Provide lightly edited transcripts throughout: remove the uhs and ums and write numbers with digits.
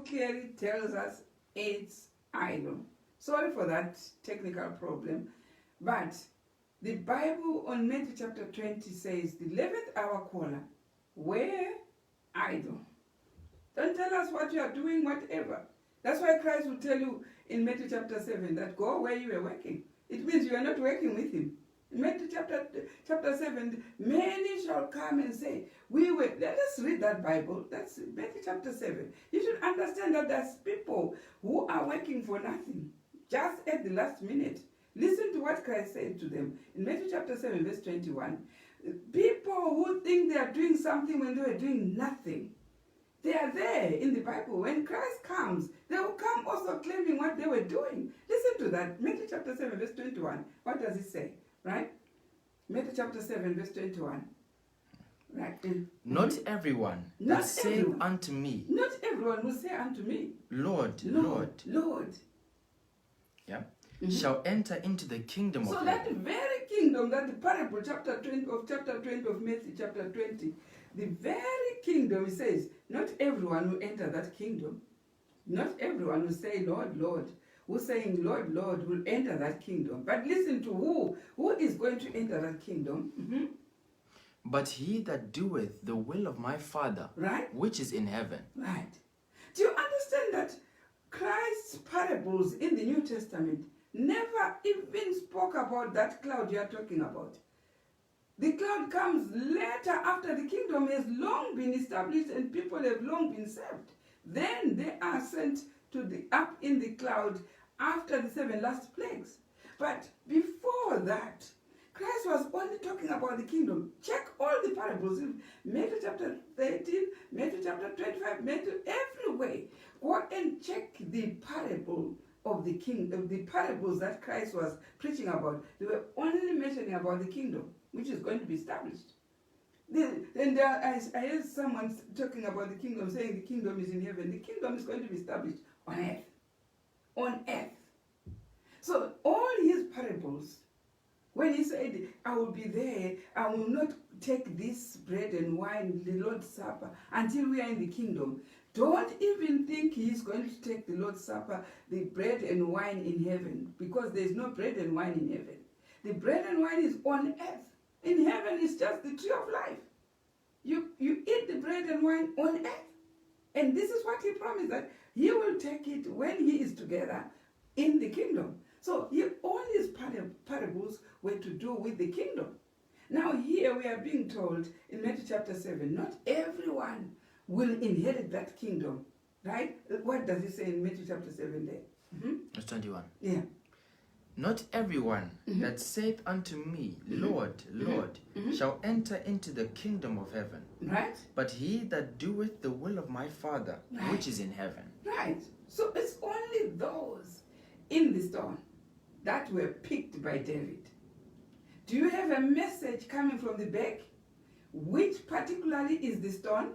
clearly tells us it's idol. Sorry for that technical problem, but the Bible on Matthew chapter 20 says the 11th hour caller were idol. Don't tell us what you are doing, whatever. That's why Christ will tell you in Matthew chapter 7 that go where you are working. It means you are not working with him. In Matthew chapter 7, many shall come and say, let us read that Bible. That's Matthew chapter 7. You should understand that there's people who are working for nothing, just at the last minute. Listen to what Christ said to them in Matthew chapter 7, verse 21. People who think they are doing something when they were doing nothing. They are there in the Bible. When Christ comes, they will come also claiming what they were doing. Listen to that. Matthew chapter 7, verse 21. What does it say? Right? Matthew chapter 7, verse 21. Right. Not everyone that saith unto me. Not everyone will say unto me. Lord, Lord. Lord. Yeah. Shall enter into the kingdom of heaven. So that very kingdom, that the parable chapter 20 of Matthew chapter 20, the very kingdom, it says, not everyone will enter that kingdom. Not everyone will say, Lord, Lord. Who's saying, Lord, Lord, will enter that kingdom. But listen to who is going to enter that kingdom. But he that doeth the will of my Father, right, which is in heaven. Right. Do you understand that Christ's parables in the New Testament never even spoke about that cloud you are talking about? The cloud comes later, after the kingdom has long been established and people have long been saved. Then they are sent to up in the cloud after the 7 last plagues. But before that, Christ was only talking about the kingdom. Check all the parables in Matthew chapter 13, Matthew chapter 25, Matthew, everywhere. Go and check the parable of the kingdom, the parables that Christ was preaching about. They were only mentioning about the kingdom, which is going to be established. Then I heard someone talking about the kingdom, saying the kingdom is in heaven. The kingdom is going to be established on earth. On earth. So all his parables, when he said, I will be there, I will not take this bread and wine, the Lord's Supper, until we are in the kingdom. Don't even think he's going to take the Lord's Supper, the bread and wine in heaven, because there's no bread and wine in heaven. The bread and wine is on earth. In heaven, it's just the tree of life. You eat the bread and wine on earth. And this is what he promised, that he will take it when he is together in the kingdom. So all his parables were to do with the kingdom. Now here we are being told in Matthew chapter 7, not everyone will inherit that kingdom. Right? What does it say in Matthew chapter 7 there? Verse 21. Yeah. Not everyone that saith unto me, Lord, Lord, shall enter into the kingdom of heaven. Right. But he that doeth the will of my Father, which is in heaven. Right. So it's only those in the stone that were picked by David. Do you have a message coming from the back? Which particularly is the stone?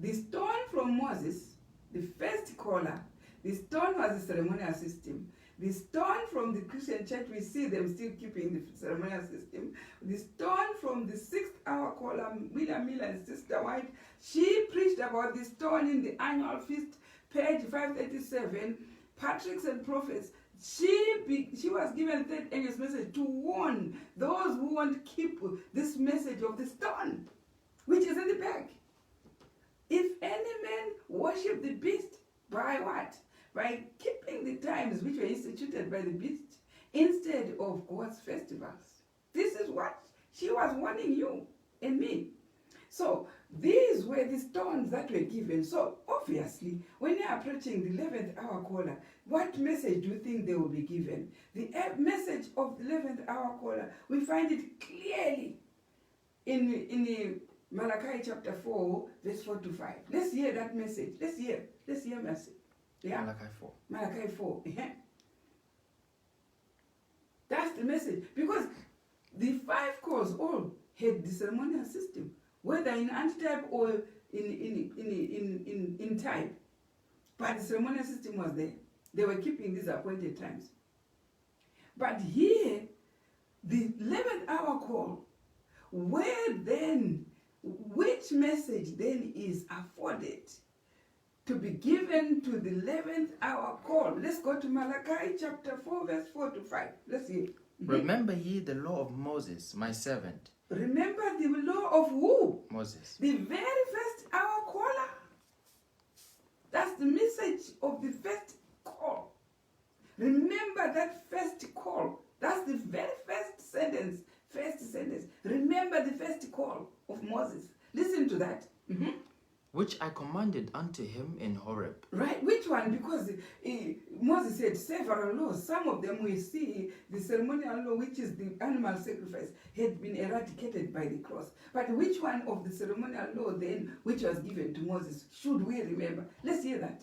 The stone from Moses, the first caller, the stone was the ceremonial system. The stone from the Christian church, we see them still keeping the ceremonial system. The stone from the 6th hour caller, William Miller and Sister White, she preached about the stone in the annual feast, page 537, Patriarchs and Prophets. She was given third angel's message to warn those who won't keep this message of the stone, which is in the back. If any man worship the beast, by what? By keeping the times which were instituted by the beast instead of God's festivals. This is what she was warning you and me. So these were the stones that were given. So obviously, when you are approaching the 11th hour caller, what message do you think they will be given? The message of the 11th hour caller, we find it clearly in Malachi chapter 4, verse 4 to 5. Let's hear that message. Let's hear message. Yeah? Malachi 4. Malachi 4. That's the message. Because the 5 calls all had the ceremonial system, whether in antitype or in type. But the ceremonial system was there. They were keeping these appointed times. But here, the 11th hour call, which message then is afforded to be given to the 11th hour call. Let's go to Malachi chapter 4, verse 4 to 5. Let's see. Remember ye the law of Moses, my servant. Remember the law of who? Moses. The very first hour caller. That's the message of the first call. Remember that first call. That's the very first sentence. First sentence. Remember the first call of Moses. Listen to that. Which I commanded unto him in Horeb. Right, which one? Because Moses said several laws. Some of them we see the ceremonial law, which is the animal sacrifice, had been eradicated by the cross. But which one of the ceremonial law then, which was given to Moses, should we remember? Let's hear that.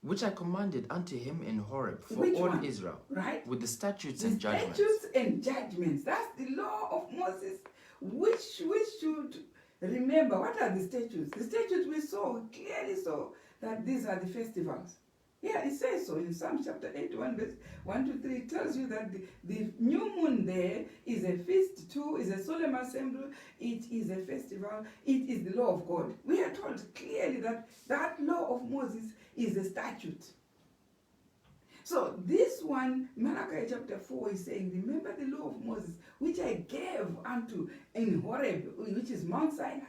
Which I commanded unto him in Horeb for Which all one? Israel, Right? with the statutes The and judgments. statutes and judgments. That's the law of Moses, which we should remember. What are the statutes? The statutes we saw, clearly saw that these are the festivals. Yeah, it says so in Psalm chapter 81, verse 1 to 3. It tells you that the new moon there is a feast too, is a solemn assembly, it is a festival, it is the law of God. We are told clearly that that law of Moses is a statute. So this one, Malachi chapter 4 is saying, remember the law of Moses, which I gave unto in Horeb, which is Mount Sinai.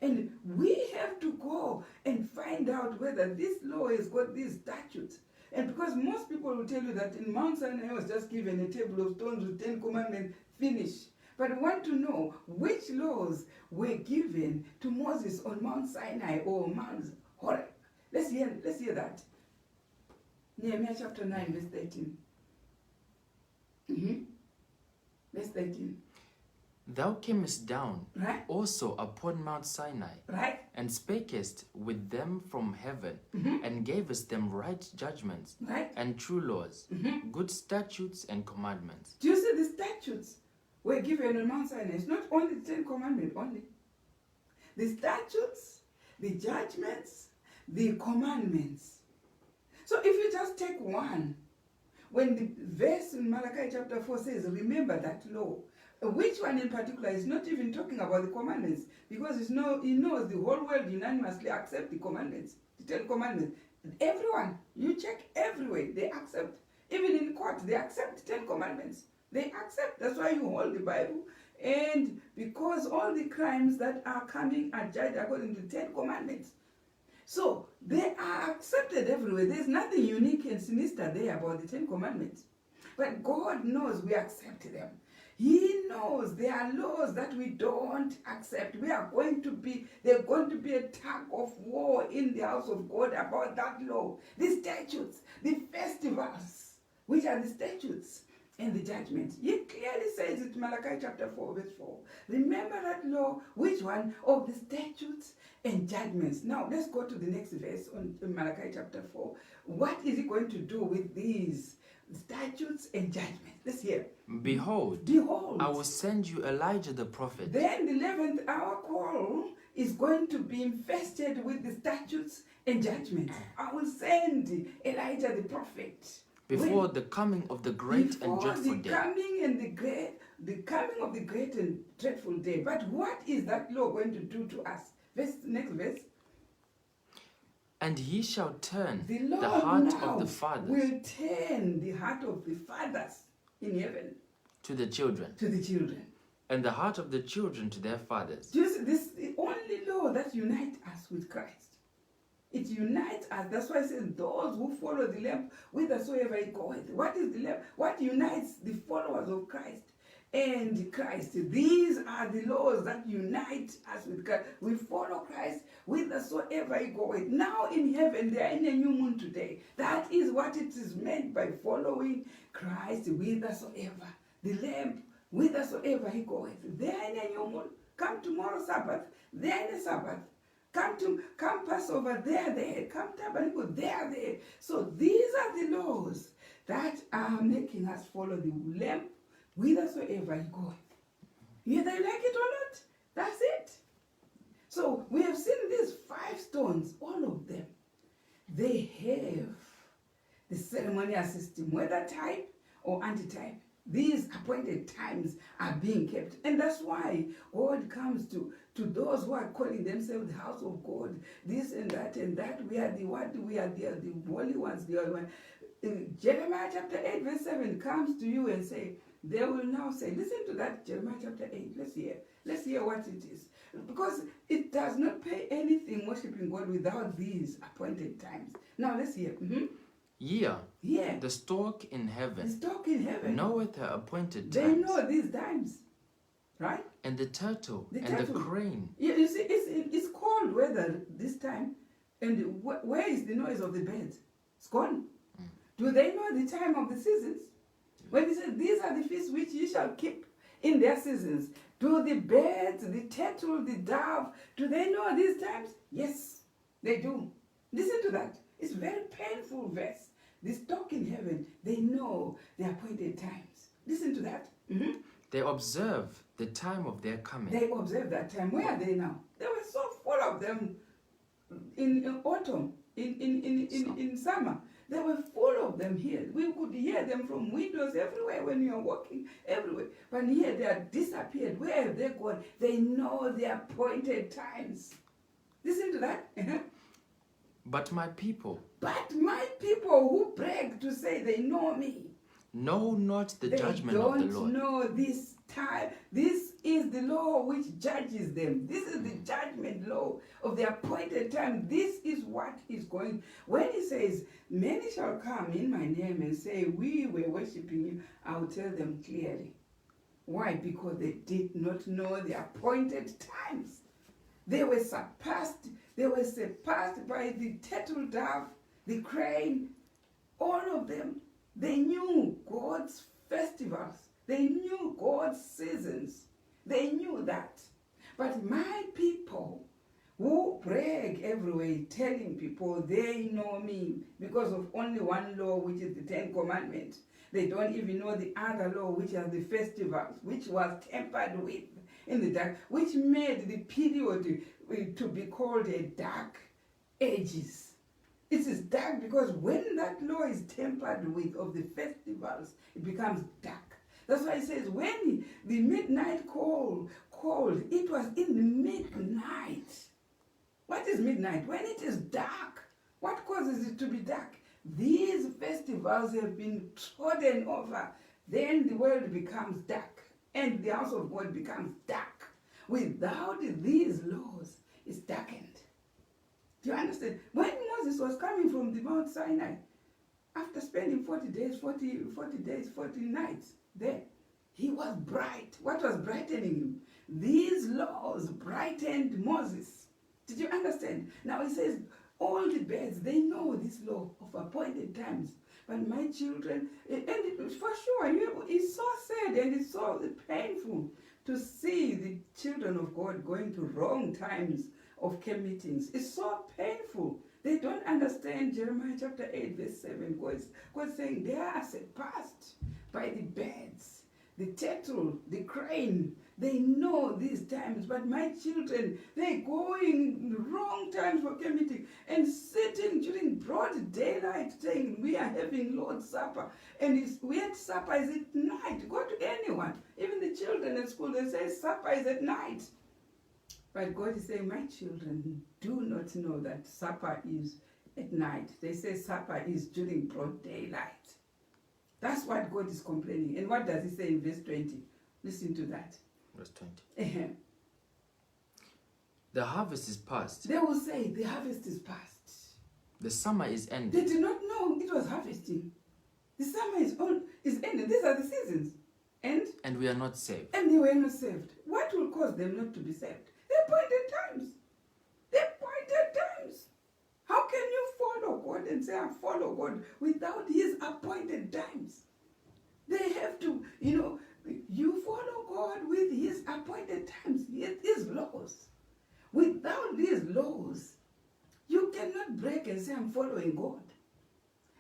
And we have to go and find out whether this law has got these statutes. And because most people will tell you that in Mount Sinai was just given a table of stones with 10 commandments, finish. But I want to know which laws were given to Moses on Mount Sinai or Mount Horeb. Let's hear that. Nehemiah chapter 9, verse 13. Verse 13. Thou camest down Right? also upon Mount Sinai, Right? and spakest with them from heaven, and gavest them right judgments, Right? and true laws, good statutes and commandments. Do you see the statutes were given on Mount Sinai? It's not only the 10 commandments only. The statutes, the judgments, the commandments. So if you just take one, when the verse in Malachi chapter 4 says, remember that law, which one in particular is not even talking about the commandments, because he knows the whole world unanimously accept the commandments, the 10 commandments. Everyone, you check everywhere, they accept. Even in court, they accept 10 commandments. They accept. That's why you hold the Bible. And because all the crimes that are coming are judged according to 10 commandments. So they are accepted everywhere. There's nothing unique and sinister there about the 10 commandments. But God knows we accept them. He knows there are laws that we don't accept. They're going to be a tug of war in the house of God about that law. The statutes, the festivals, which are the statutes and the judgments. He clearly says it in Malachi chapter 4, verse 4. Remember that law, which one? Of the statutes and judgments. Now, let's go to the next verse in Malachi chapter 4. What is he going to do with these statutes and judgments? Let's hear. Behold, I will send you Elijah the prophet. Then the 11th hour call is going to be infested with the statutes and judgments. I will send Elijah the prophet. Before the coming of the great and dreadful day. The coming of the great and dreadful day. But what is that law going to do to us? Next verse. And he shall turn the heart of the fathers will turn the heart of the fathers in heaven to the children, and the heart of the children to their fathers. Just this is the only law that unites us with Christ. It unites us. That's why it says those who follow the Lamb whithersoever he goeth. What is the Lamb? What unites the followers of Christ and Christ? These are the laws that unite us with Christ. We follow Christ whithersoever he goeth. Now in heaven, they are in a new moon today. That is what it is meant by following Christ whithersoever. The Lamb whithersoever he goeth. They are in a new moon. Come tomorrow Sabbath. They are in a Sabbath. Come Passover, they are there. Come Tabernacle, they are there. So these are the laws that are making us follow the Lamb whithersoever he goeth. Either you like it or not, that's it. So we have seen these 5 stones, all of them. They have the ceremonial system, whether type or antitype. These appointed times are being kept. And that's why God comes to to those who are calling themselves the house of God, this and that, we are the what? We are the holy ones, the holy one. Jeremiah chapter 8 verse 7 comes to you and say, they will now say, listen to that, Jeremiah chapter 8, let's hear what it is. Because it does not pay anything worshiping God without these appointed times. Now let's hear. Yeah. The stork in heaven. Knoweth her appointed times. They know these times. Right? And the turtle and the crane. Yeah, you see, it's cold weather this time. And where is the noise of the birds? It's gone. Do they know the time of the seasons? When he says, these are the feasts which ye shall keep in their seasons. Do the birds, the turtle, the dove, do they know these times? Yes, they do. Listen to that. It's a very painful verse. The stork in heaven, they know the appointed times. Listen to that. They observe the time of their coming. They observe that time. Where are they now? They were so full of them in autumn, in summer. They were full of them here. We could hear them from windows everywhere when you're walking, everywhere. But here they are disappeared. Where have they gone? They know the appointed times. Listen to that. But my people who brag to say they know me, know not the judgment of the Lord. They don't know this time. This is the law which judges them. This is the judgment law of the appointed time. This is what is going. When he says, many shall come in my name and say, we were worshiping you, I will tell them clearly. Why? Because they did not know the appointed times. They were surpassed. They were surpassed by the turtle dove, the crane, all of them. They knew God's festivals. They knew God's seasons. They knew that. But my people who brag everywhere telling people they know me because of only one law, which is the Ten Commandments. They don't even know the other law, which are the festivals, which was tempered with in the dark, which made the period to be called a dark ages. It is dark because when that law is tempered with of the festivals, it becomes dark. That's why it says when the midnight called, it was in the midnight. What is midnight? When it is dark. What causes it to be dark? These festivals have been trodden over. Then the world becomes dark. And the house of God becomes dark. Without these laws, it's darkened. Do you understand? When Moses was coming from the Mount Sinai, after spending 40 days, 40 nights there, he was bright. What was brightening him? These laws brightened Moses. Did you understand? Now he says, all the birds, they know this law of appointed times. But my children, and for sure, it's so sad and it's so painful to see the children of God going to wrong times of camp meetings. It's so painful. They don't understand Jeremiah chapter 8 verse 7. God saying they are surpassed by the birds, the turtle, the crane. They know these times, but my children, they going wrong times for camp meeting and sitting during broad daylight saying we are having Lord's Supper. And weird supper is at night. Go to anyone, even the children at school, they say supper is at night. But God is saying, my children do not know that supper is at night. They say supper is during broad daylight. That's what God is complaining. And what does he say in verse 20? Listen to that. Verse 20. The harvest is past. They will say, the harvest is past. The summer is ended. They did not know it was harvesting. The summer is ended. These are the seasons. And we are not saved. And they were not saved. What will cause them not to be saved? The appointed times. The appointed times. How can you follow God and say, I follow God without his appointed times? They have to, you follow God with his appointed times, his laws. Without these laws, you cannot break and say, I'm following God.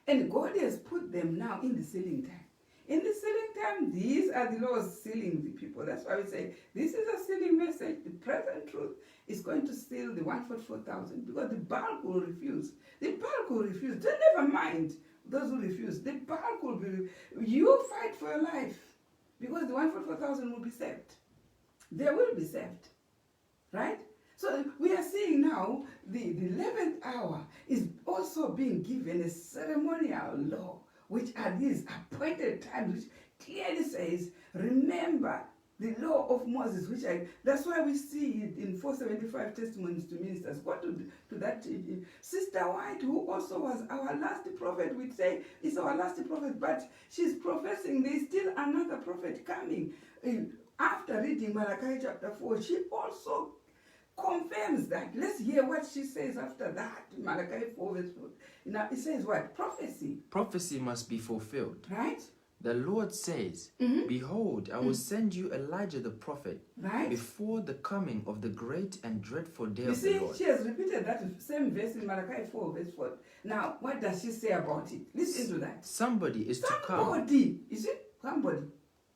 And God has put them now in the sealing time. In the sealing time, these are the laws sealing the people. That's why we say, this is a sealing message. The present truth is going to seal the 144,000 because the bulk will refuse. The bulk will refuse. Don't never mind those who refuse. The bulk will be, you fight for your life because the 144,000 will be saved. They will be saved. right? So we are seeing now the 11th hour is also being given a ceremonial law, which are these appointed times, which clearly says, remember the law of Moses, that's why we see it in 475 testimonies to ministers. Go to that Sister White, who also was our last prophet, we'd say is our last prophet, but she's professing there's still another prophet coming. After reading Malachi chapter 4, she also confirms that. Let's hear what she says after that. Malachi 4 verse 4. Now it says what? Prophecy. Prophecy must be fulfilled. Right? The Lord says, Behold, I will send you Elijah the prophet before the coming of the great and dreadful day of the Lord. She has repeated that same verse in Malachi 4 verse 4. Now, what does she say about it? Listen to that. Somebody is to come. Somebody. You see? Somebody.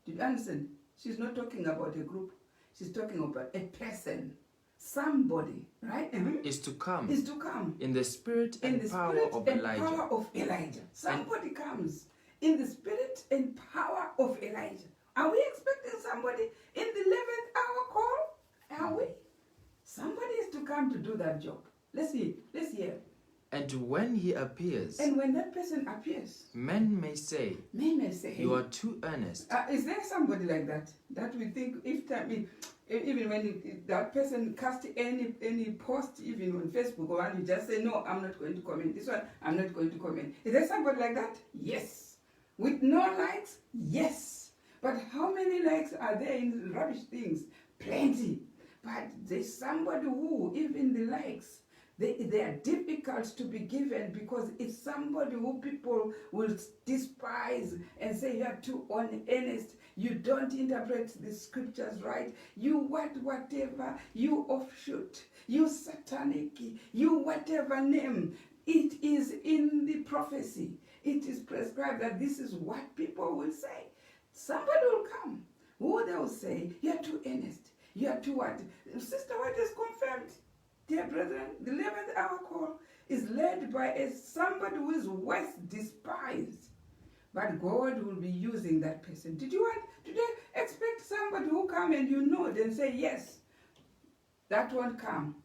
Did you understand? She's not talking about a group. She's talking about a person. Somebody, right? Is to come. Is to come. In the spirit and power of Elijah. Power of Elijah. Somebody comes in the spirit and power of Elijah. Are we expecting somebody in the 11th hour call? Are we? Somebody is to come to do that job. Let's see. Let's hear. And when he appears, and when that person appears, men may say, you are too earnest. Is there somebody like that we think even when that person casts any post, even on Facebook, or you just say, no, I'm not going to comment. This one, I'm not going to comment. Is there somebody like that? Yes. With no likes? Yes. But how many likes are there in rubbish things? Plenty. But there's somebody who, even the likes, they are difficult to be given, because it's somebody who people will despise and say, you are too honest, you don't interpret the scriptures right, you whatever, you offshoot, you satanic, you whatever name. It is in the prophecy. It is prescribed that this is what people will say. Somebody will come who they will say, you are too earnest, you are too what? Sister White is confirmed. Dear brethren, the 11th hour call is led by somebody who is worth despised. But God will be using that person. Did you expect somebody who come and you know and say, yes, that won't come?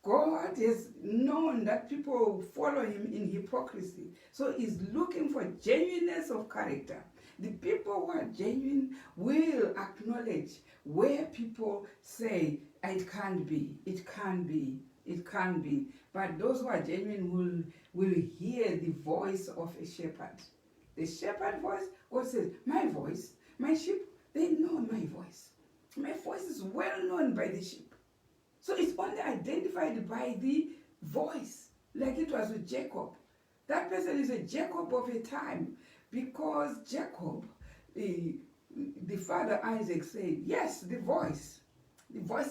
God has known that people follow him in hypocrisy. So he's looking for genuineness of character. The people who are genuine will acknowledge where people say, it can't be, it can't be, it can't be. But those who are genuine will hear the voice of a shepherd. The shepherd voice, God says, my voice, my sheep, they know my voice. My voice is well known by the sheep. So it's only identified by the voice, like it was with Jacob. That person is a Jacob of a time, because Jacob, the father Isaac said, yes, the voice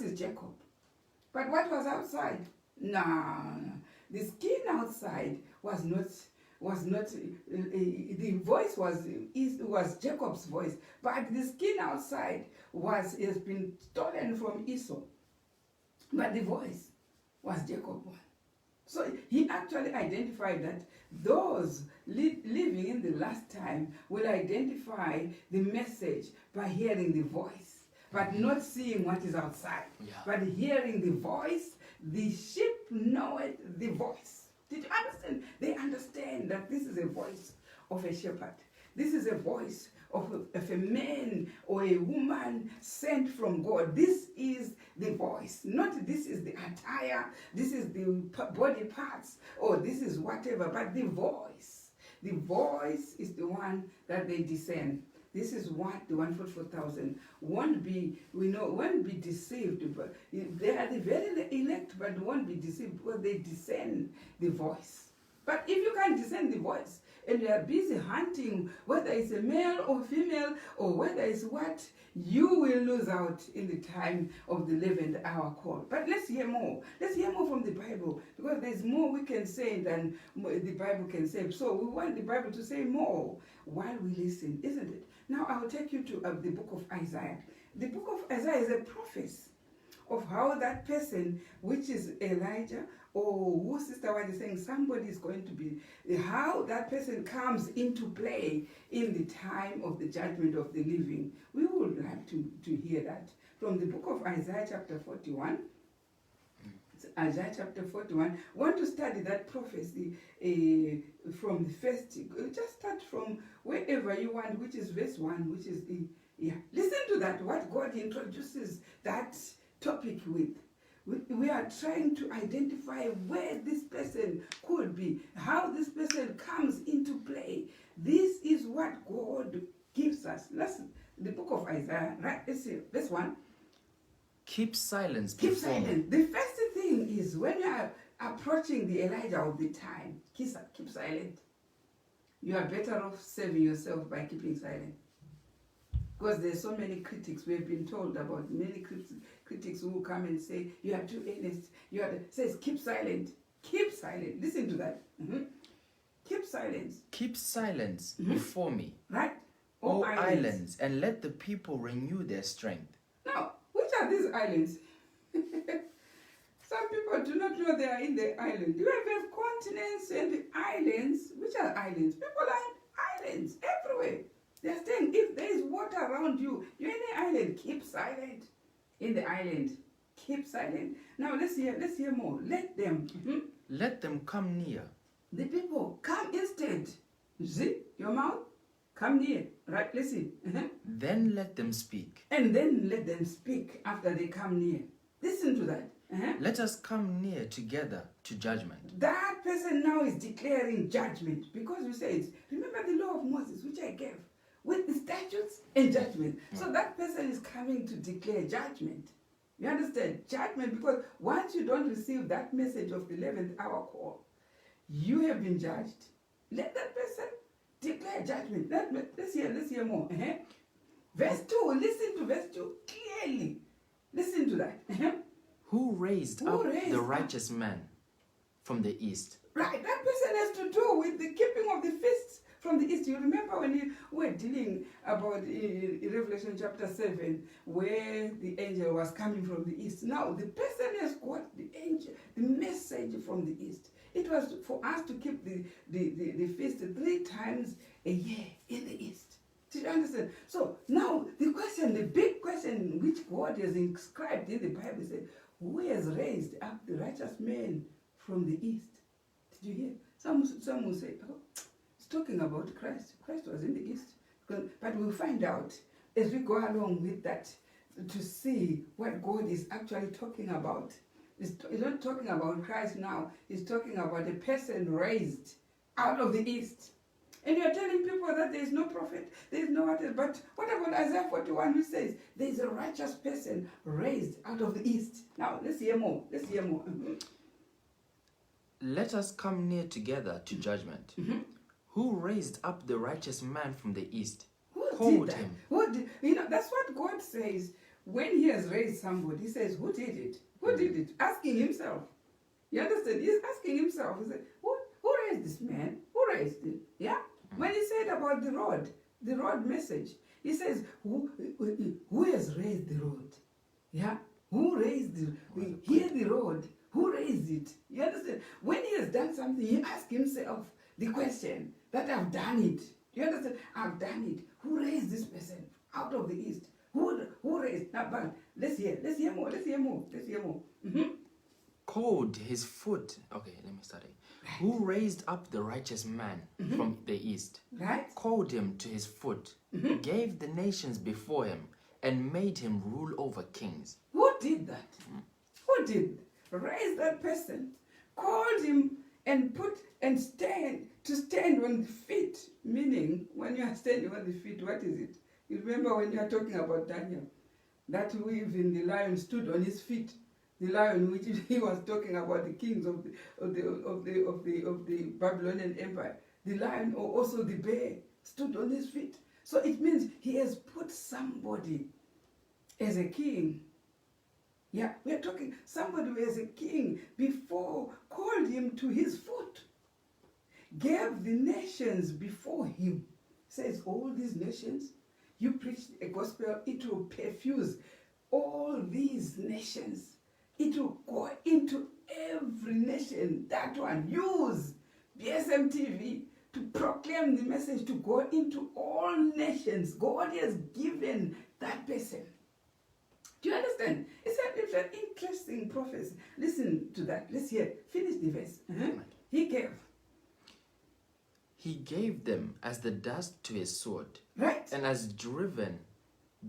is Jacob. But what was outside? No. The skin outside was not, the voice was Jacob's voice, but the skin outside has been stolen from Esau. But the voice was Jacob one. So he actually identified that those living in the last time will identify the message by hearing the voice, but not seeing what is outside. Yeah. But hearing the voice, the sheep know it, the voice. Did you understand? They understand that this is a voice of a shepherd. This is a voice of a man or a woman sent from God. This is the voice. Not this is the attire, this is the body parts, or this is whatever, but the voice. The voice is the one that they discern. This is what the 144,000 won't be deceived. But they are the very elect, but won't be deceived because they discern the voice. But if you can't discern the voice, and you are busy hunting whether it's a male or female, or whether it's what, you will lose out in the time of the 11th hour call. But let's hear more. Let's hear more from the Bible, because there's more we can say than the Bible can say. So we want the Bible to say more while we listen, isn't it? Now I will take you to the book of Isaiah. The book of Isaiah is a prophecy of how that person, which is Elijah, or who Sister White is saying somebody is going to be, how that person comes into play in the time of the judgment of the living. We would like to hear that. from the book of Isaiah chapter 41. Isaiah chapter 41. Want to study that prophecy from the first, just start from wherever you want, which is verse 1, which is the, listen to that, what God introduces that topic with. We are trying to identify where this person could be, how this person comes into play. This is what God gives us. Listen, the book of Isaiah, right? Let's see, verse 1. Keep silence Keep before silent. me. The first thing is when you are approaching the Elijah of the time, keep silent. You are better off saving yourself by keeping silent. Because there's so many critics, we have been told about many critics who come and say, you are too earnest. Says, keep silent. Keep silent. Listen to that. Keep silence. Keep silence before me. Right? O islands, and let the people renew their strength. Now, which are these islands? Some people do not know they are in the island. You have continents and the islands. Which are islands? People are in islands everywhere. They're saying if there is water around you, you're in the island, keep silent. In the island, keep silent. Now let's hear more. Let them. Let them come near. The people come instead. You see your mouth? Come near. Right, listen. Then let them speak. And then let them speak after they come near. Listen to that. Let us come near together to judgment. That person now is declaring judgment because you said, remember the law of Moses which I gave with the statutes and judgment. So that person is coming to declare judgment. You understand? Judgment, because once you don't receive that message of the 11th hour call, you have been judged. Let that person declare judgment. Let's hear more. Verse 2, listen to verse 2 clearly. Listen to that. Who raised up the righteous man from the east? Right, that person has to do with the keeping of the feasts from the east. You remember when we were dealing about in Revelation chapter 7, where the angel was coming from the east. Now, the person has got the message from the east. It was for us to keep the feast 3 times a year in the east. Did you understand? So now the big question which God has inscribed in the Bible said, who has raised up the righteous man from the east? Did you hear? Some will say, oh, it's talking about Christ. Christ was in the east. But we'll find out as we go along with that to see what God is actually talking about. He's not talking about Christ now. He's talking about a person raised out of the east. And you're telling people that there is no prophet, there is no other. But what about Isaiah 41, which says there is a righteous person raised out of the east? Now, let's hear more. Let us come near together to judgment. Who raised up the righteous man from the east? Who called did that? him? That's what God says when he has raised somebody. He says, who did it? Who did it? Asking himself. You understand? He's asking himself. He said, who raised this man? Who raised it? Yeah? When he said about the road message, he says, who has raised the road? Yeah? Who raised the road? Who raised it? You understand? When he has done something, he asks himself the question that I've done it. You understand? I've done it. Who raised this person out of the east? Who raised? Now, but let's hear more. Called his foot. Okay, let me start it. Right. Who raised up the righteous man from the east? Right. Called him to his foot, gave the nations before him, and made him rule over kings. Who did that? Who did raise that person? Called him and stand on the feet. Meaning, when you are standing on the feet, what is it? You remember when you are talking about Daniel, that even the lion stood on his feet. The lion, which he was talking about, the kings of the Babylonian Empire. The lion, or also the bear, stood on his feet. So it means he has put somebody as a king. Yeah, we are talking somebody who is a king before, called him to his foot, gave the nations before him. Says all these nations, you preach a gospel, it will perfuse all these nations. It will go into every nation. That one, use BSM TV to proclaim the message to go into all nations. God has given that person. Do Do you understand? It's an interesting prophecy. Listen to that. Let's hear. Finish the verse. He gave them as the dust to his sword, right, and as driven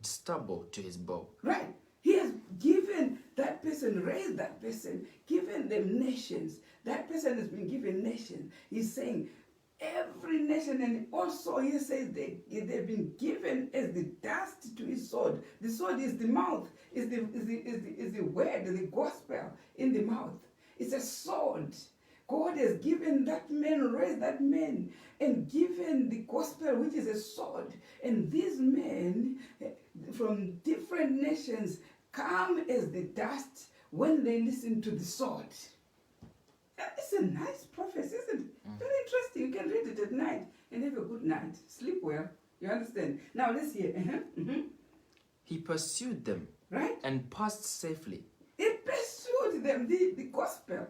stubble to his bow. Right. He has given that person, raised that person, given them nations. That person has been given nations. He's saying every nation, and also he says they've been given as the dust to his sword. The sword is the mouth, is the word, the gospel in the mouth. It's a sword. God has given that man, raised that man, and given the gospel, which is a sword. And these men from different nations come as the dust when they listen to the sword. It's a nice prophecy, isn't it? Very interesting. You can read it at night and have a good night. Sleep well. You understand? Now let's hear. He pursued them, right, and passed safely. He pursued them. The gospel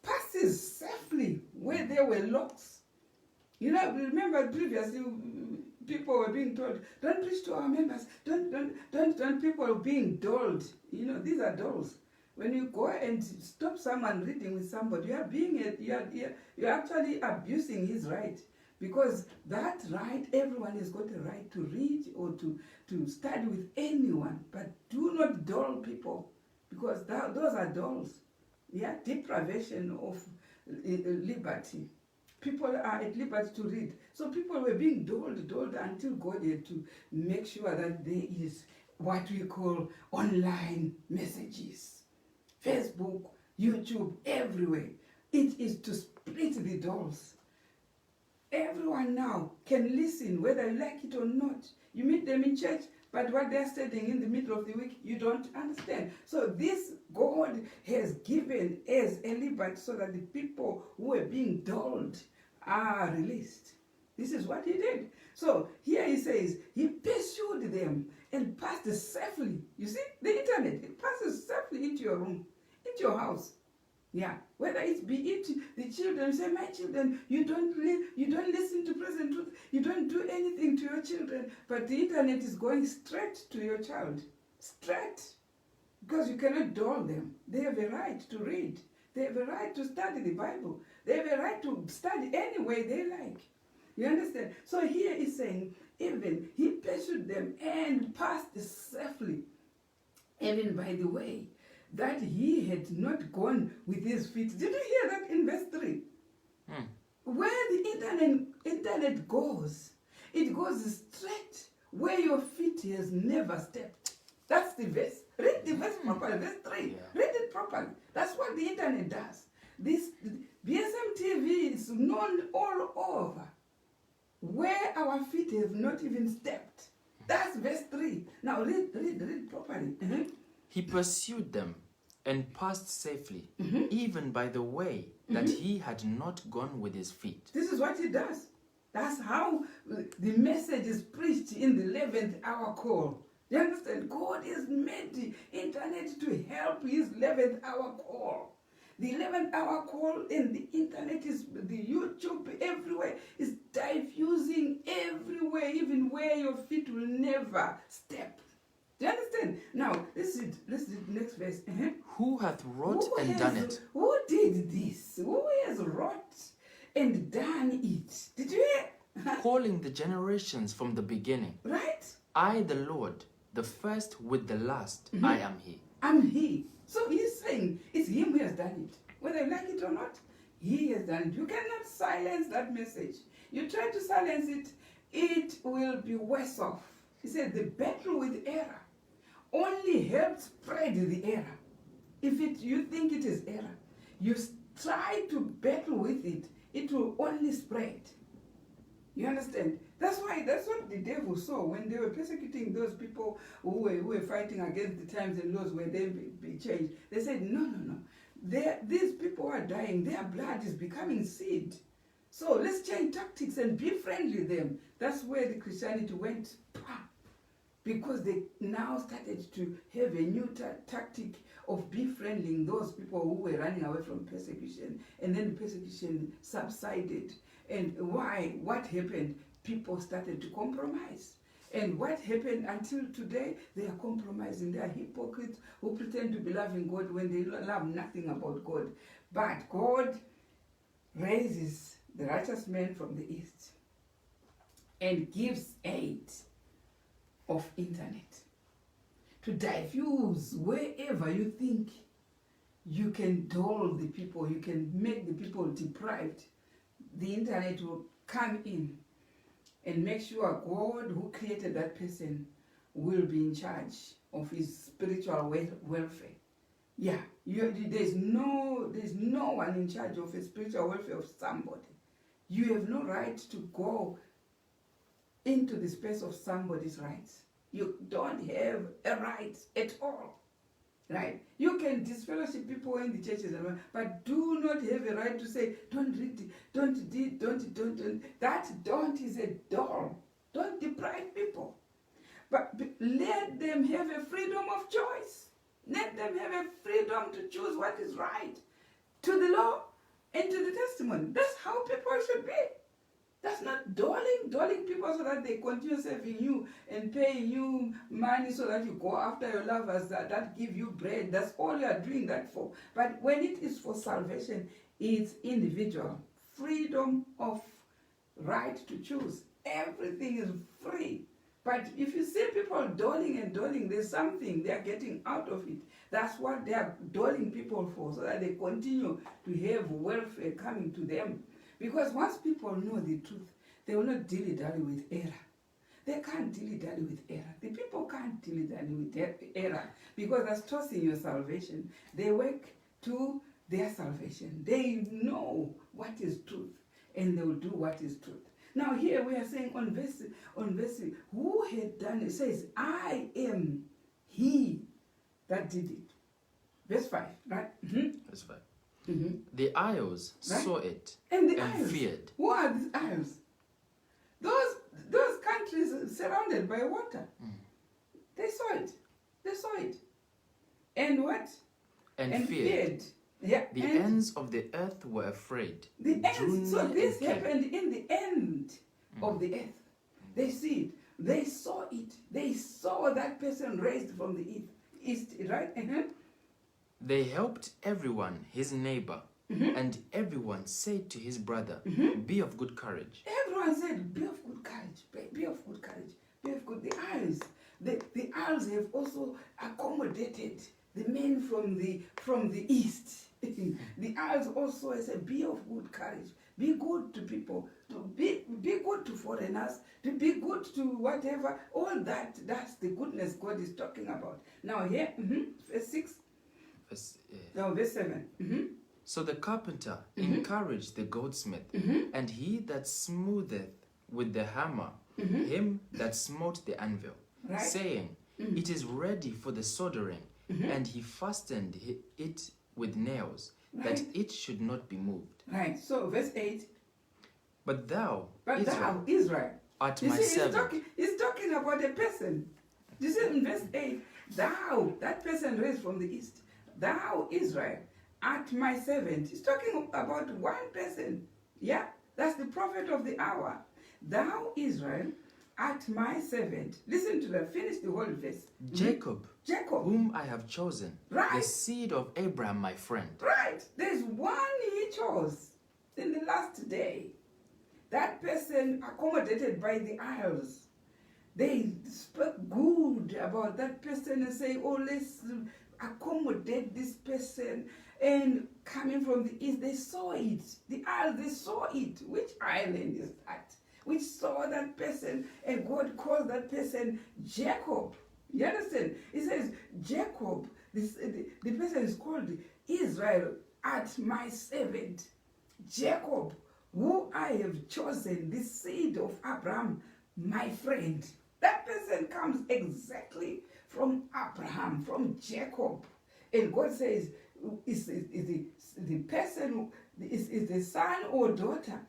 passes safely where there were locks. You know, remember previously people were being told, don't preach to our members, don't people are being dulled. You know, these are dulls. When you go and stop someone reading with somebody, you're actually abusing his right. Because that right, everyone has got a right to read or to study with anyone. But do not dull people, because those are dulls. Yeah, deprivation of liberty. People are at liberty to read. So people were being dulled until God had to make sure that there is what we call online messages. Facebook, YouTube, everywhere. It is to split the dulls. Everyone now can listen, whether you like it or not. You meet them in church, but what they're studying in the middle of the week, you don't understand. So this God has given as a liberty so that the people who are being dulled are released. This is what he did. So here he says, he pursued them and passed safely. You see, the internet, it passes safely into your room, into your house. Yeah, whether it be the children, say, my children, you don't listen to present truth, you don't do anything to your children, but the internet is going straight to your child, straight, because you cannot dull them. They have a right to read. They have a right to study the Bible. They have a right to study any way they like. You understand? So here he's saying, even he pursued them and passed safely, even by the way that he had not gone with his feet. Did you hear that in verse 3? Where the internet goes, it goes straight where your feet has never stepped. That's the verse. Read the verse properly, verse 3. Yeah. Read it properly. That's what the internet does. This BSM TV is known all over where our feet have not even stepped. That's verse 3. Now read properly. He pursued them and passed safely, even by the way that he had not gone with his feet. This is what he does. That's how the message is preached in the 11th hour call. You understand? God has made the internet to help his 11th hour call. The 11th hour call and the internet is, the YouTube everywhere, is diffusing everywhere, even where your feet will never step. Do you understand? Now, let's read the next verse. Who hath wrought and done it? Who did this? Who has wrought and done it? Did you hear? Calling the generations from the beginning. Right? I, the Lord, the first with the last, I am he. I'm he. So he's saying it's him who has done it. Whether you like it or not, he has done it. You cannot silence that message. You try to silence it, it will be worse off. He said the battle with error only helps spread the error. If you think it is error, you try to battle with it, it will only spread. You understand? That's what the devil saw when they were persecuting those people who were fighting against the times and laws where they be changed. They said, no. These people are dying. Their blood is becoming seed. So let's change tactics and befriend them. That's where the Christianity went. Because they now started to have a new tactic of befriending those people who were running away from persecution. And then the persecution subsided. And why? What happened? People started to compromise. And what happened until today, they are compromising. They are hypocrites who pretend to be loving God when they love nothing about God. But God raises the righteous man from the east and gives aid of internet to diffuse wherever you think you can dull the people, you can make the people deprived. The internet will come in and make sure God, who created that person, will be in charge of his spiritual welfare. Yeah, there's no one in charge of the spiritual welfare of somebody. You have no right to go into the space of somebody's rights. You don't have a right at all. Right? You can disfellowship people in the churches, but do not have a right to say, don't read, don't. That don't is a door. Don't deprive people. But let them have a freedom of choice. Let them have a freedom to choose what is right to the law and to the testimony. That's how people should be. That's not dulling people so that they continue serving you and paying you money so that you go after your lovers that give you bread. That's all you are doing that for. But when it is for salvation, it's individual. Freedom of right to choose. Everything is free. But if you see people dulling, there's something they are getting out of it. That's what they are dulling people for, so that they continue to have welfare coming to them. Because once people know the truth, they will not dilly-dally with error. They can't dilly-dally with error. The people can't dilly-dally with error because that's tossing your salvation. They work to their salvation. They know what is truth and they will do what is truth. Now here we are saying on verse, who had done it? It says, I am he that did it. Verse 5, right? Mm-hmm. Verse 5. Mm-hmm. The isles saw it and isles, feared. Who are these isles? Those countries surrounded by water. Mm. They saw it. They saw it. And what? And feared. Yeah. The ends of the earth were afraid. The ends. So this happened in the end of the earth. They see it. They saw it. They saw that person raised from the east, right? Uh-huh. They helped everyone, his neighbor, and everyone said to his brother, be of good courage. Everyone said, be of good courage, be of good courage, be of good. The isles have also accommodated the men from the east. The isles also said, be of good courage, be good to people, to be good to foreigners, to be good to whatever. All that's the goodness God is talking about. Now here, verse 6. Verse 7. So the carpenter encouraged the goldsmith, and he that smootheth with the hammer, him that smote the anvil, saying, it is ready for the soldering, and he fastened it with nails, that it should not be moved. Right. So verse 8. But thou, Israel, art my servant. He's talking about a person. You see in verse 8, thou, that person raised from the east, thou, Israel, art my servant. He's talking about one person. Yeah, that's the prophet of the hour. Thou, Israel, art my servant. Listen to that. Finish the whole verse. Jacob, whom I have chosen, the seed of Abraham, my friend. Right. There's one he chose in the last day. That person accommodated by the isles. They spoke good about that person and say, oh, let's accommodate this person. And coming from the east, they saw it. The isles, they saw it. Which island is that? Which saw that person, and God called that person Jacob. You understand? It says Jacob. The person is called Israel, at my servant Jacob, who I have chosen, the seed of Abraham, my friend. That person comes exactly from Abraham, from Jacob. And God says, is the person, is the son or daughter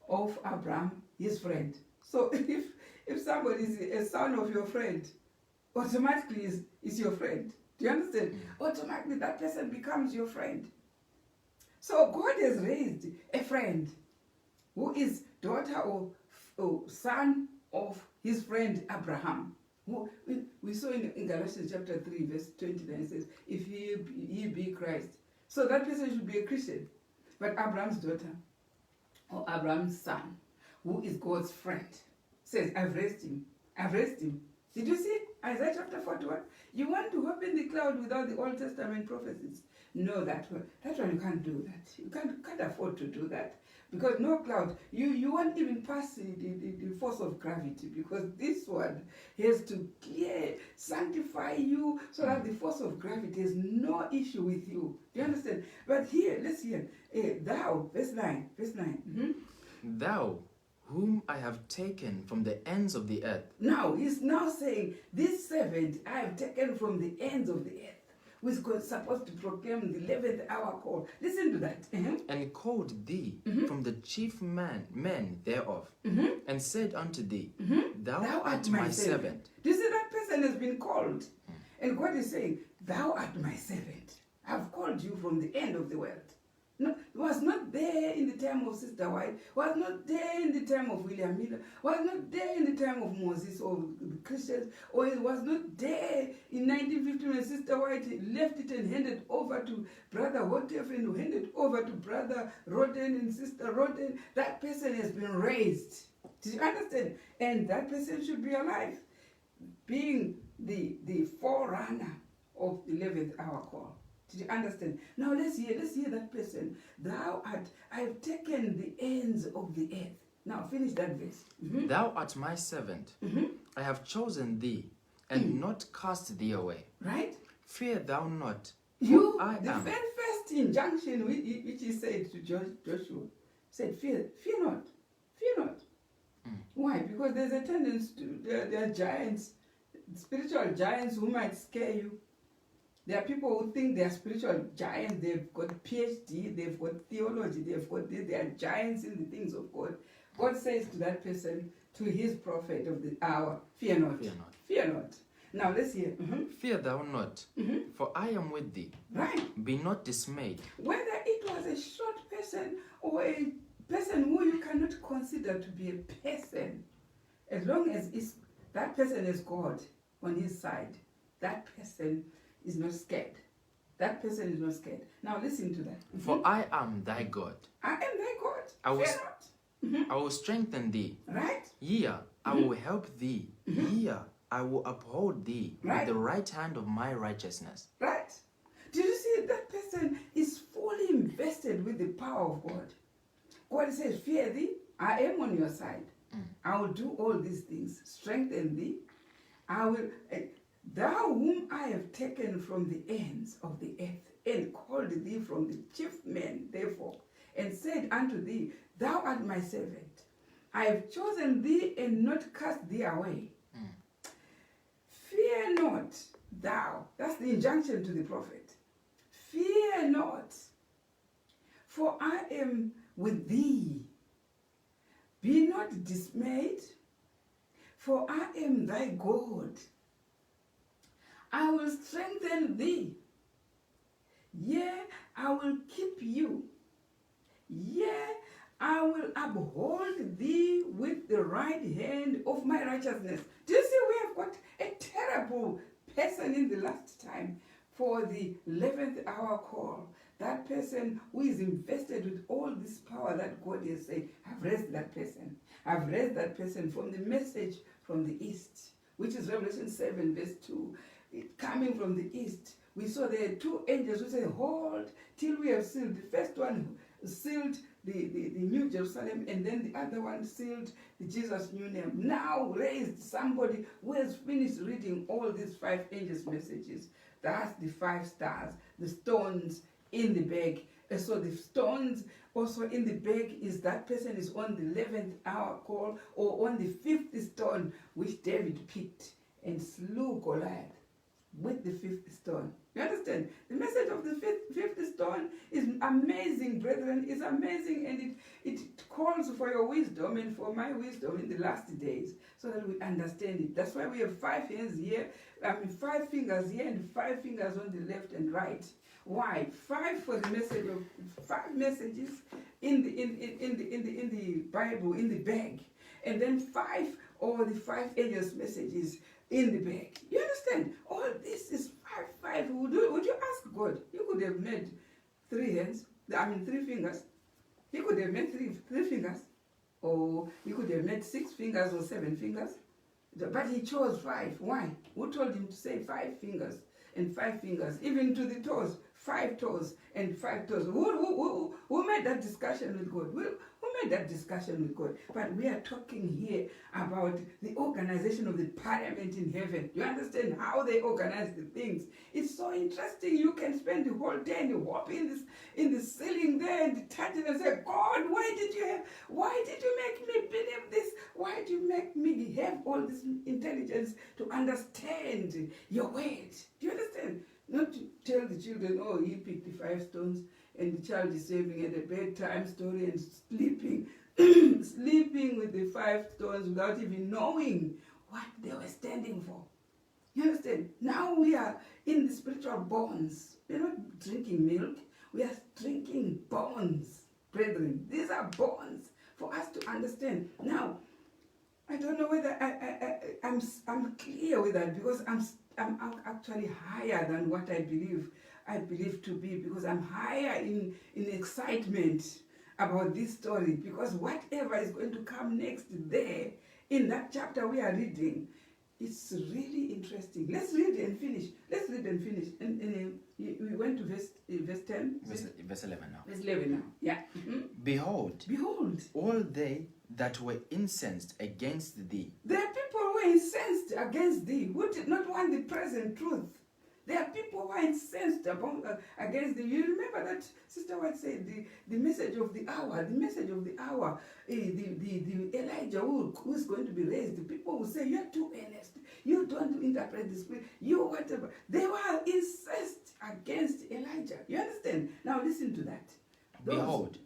of Abraham, his friend. So if somebody is a son of your friend, automatically is your friend. Do you understand? Automatically that person becomes your friend. So God has raised a friend who is daughter or son of his friend Abraham. Who we saw in Galatians chapter 3, verse 29, it says, if he be Christ. So that person should be a Christian. But Abraham's daughter, or Abraham's son, who is God's friend, says, I've raised him. I've raised him. Did you see Isaiah chapter 41? You want to hop in the cloud without the Old Testament prophecies? No, that one you can't do that. You can't afford to do that. Because no cloud, you won't even pass the force of gravity, because this one has to sanctify you so that the force of gravity has no issue with you. Do you understand? But here, let's hear. Thou, verse 9. Mm-hmm. Thou, whom I have taken from the ends of the earth. Now, he's now saying, this servant I have taken from the ends of the earth, who is supposed to proclaim the 11th hour call. Listen to that. And called thee from the chief men thereof, and said unto thee, Thou art my servant. Do you see that person has been called? And God is saying, Thou art my servant. I've called you from the end of the world. No, was not there in the time of Sister White, was not there in the time of William Miller, was not there in the time of Moses or the Christians, or it was not there in 1950 when Sister White left it and handed over to Brother Hotef and handed over to Brother Roden and Sister Roden. That person has been raised. Did you understand? And that person should be alive, being the forerunner of the 11th hour call. Did you understand? Now let's hear that person. I have taken the ends of the earth. Now finish that verse. Thou art my servant. I have chosen thee, and not cast thee away. Right? Fear thou not. The very first injunction which he said to Joshua, said, fear not. Fear not. Why? Because there's a tendency to, there are giants, spiritual giants who might scare you. There are people who think they are spiritual giants, they've got PhD, they've got theology, they are giants in the things of God. God says to that person, to his prophet of the hour, fear not. Fear not. Fear not. Now let's hear. Fear thou not, for I am with thee. Right. Be not dismayed. Whether it was a short person or a person who you cannot consider to be a person, as long as that person is God on his side, that person is not scared. That person is not scared. Now listen to that. For I am thy God. I am thy God. Fear not. I will strengthen thee. Right? Yea, I will help thee. Yea, I will uphold thee with the right hand of my righteousness. Right? Do you see that person is fully invested with the power of God? God says, fear thee, I am on your side. I will do all these things. Strengthen thee. I will... Thou whom I have taken from the ends of the earth, and called thee from the chief men, therefore, and said unto thee, Thou art my servant. I have chosen thee and not cast thee away. Fear not, thou. That's the injunction to the prophet. Fear not, for I am with thee. Be not dismayed, for I am thy God. I will strengthen thee. Yea, I will keep you. Yea, I will uphold thee with the right hand of my righteousness. Do you see we have got a terrible person in the last time for the 11th hour call? That person who is invested with all this power that God has said, I've raised that person. I've raised that person from the message from the east, which is Revelation 7 verse 2. Coming from the east, we saw there 2 angels who said, hold till we have sealed. The first one sealed the New Jerusalem, and then the other one sealed the Jesus' new name. Now raised somebody who has finished reading all these 5 angels' messages. That's the 5 stars, the stones in the bag. And so the stones also in the bag is that person is on the 11th hour call, or on the 5th stone which David picked and slew Goliath with the 5th stone. You understand? The message of the fifth stone is amazing, brethren. It's amazing, and it calls for your wisdom and for my wisdom in the last days, so that we understand it. That's why we have 5 hands here, 5 fingers here, and 5 fingers on the left and right. Why? 5 for the message of 5 messages in the Bible, in the bag, and then 5 or the 5 angels' messages in the bag. You understand? All this is 5. Would you ask God? You could have made 3 hands, 3 fingers. He could have made three fingers, or he could have made 6 fingers or 7 fingers. But he chose 5. Why? Who told him to say 5 fingers and 5 fingers, even to the toes? 5 toes and 5 toes. Who made that discussion with God? Who made that discussion with God? But we are talking here about the organization of the parliament in heaven. You understand how they organize the things? It's so interesting. You can spend the whole day and you hop in the ceiling there and touch it and say, God, why did you make me believe this? Why do you make me have all this intelligence to understand your word? Do you understand? Not to tell the children, oh, he picked the 5 stones and the child is saving at a bedtime story and sleeping, sleeping with the 5 stones without even knowing what they were standing for. You understand? Now we are in the spiritual bonds. We're not drinking milk. We are drinking bonds, brethren. These are bonds for us to understand. Now, I don't know whether I'm clear with that, because I'm actually higher than what I believe to be, because I'm higher in excitement about this story, because whatever is going to come next there in that chapter we are reading, it's really interesting. Let's read and finish. And we went to verse 10. Verse 11 now. Verse 11 now. Yeah. Mm-hmm. Behold, all they that were incensed against thee. There are people who are incensed against thee, who did not want the present truth. There are people who are incensed against thee. You remember that Sister White said the message of the hour, the Elijah who is going to be raised. The people will say, you're too earnest. You don't interpret the spirit. You whatever. They were incensed against Elijah. You understand? Now listen to that. Behold,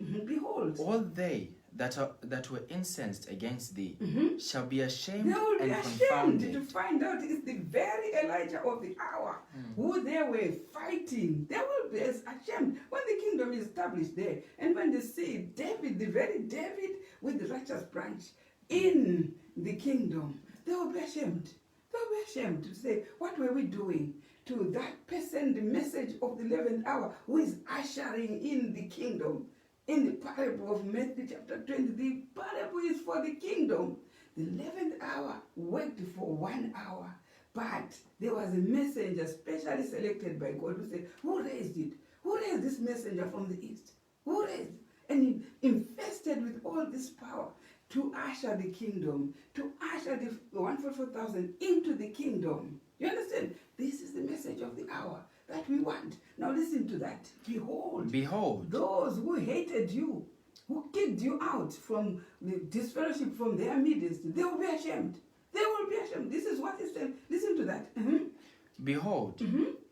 all they that were incensed against thee shall be ashamed they will be and ashamed confounded. to find out it's the very Elijah of the hour who they were fighting. They will be ashamed when the kingdom is established there, and when they see David, the very David with the righteous branch in the kingdom, they will be ashamed. They will be ashamed to say, what were we doing to that person, the message of the 11th hour, who is ushering in the kingdom? In the parable of Matthew chapter 20, the parable is for the kingdom. The 11th hour worked for 1 hour, but there was a messenger specially selected by God who said, who raised it? Who raised this messenger from the east? Who raised it? And he invested with all this power to usher the kingdom, to usher the 144,000 into the kingdom. You understand? This is the message of the hour that we want. Now listen to that. Behold, those who hated you, who kicked you out from the disfellowship from their midst, they will be ashamed. They will be ashamed. This is what is said. Listen to that. Behold,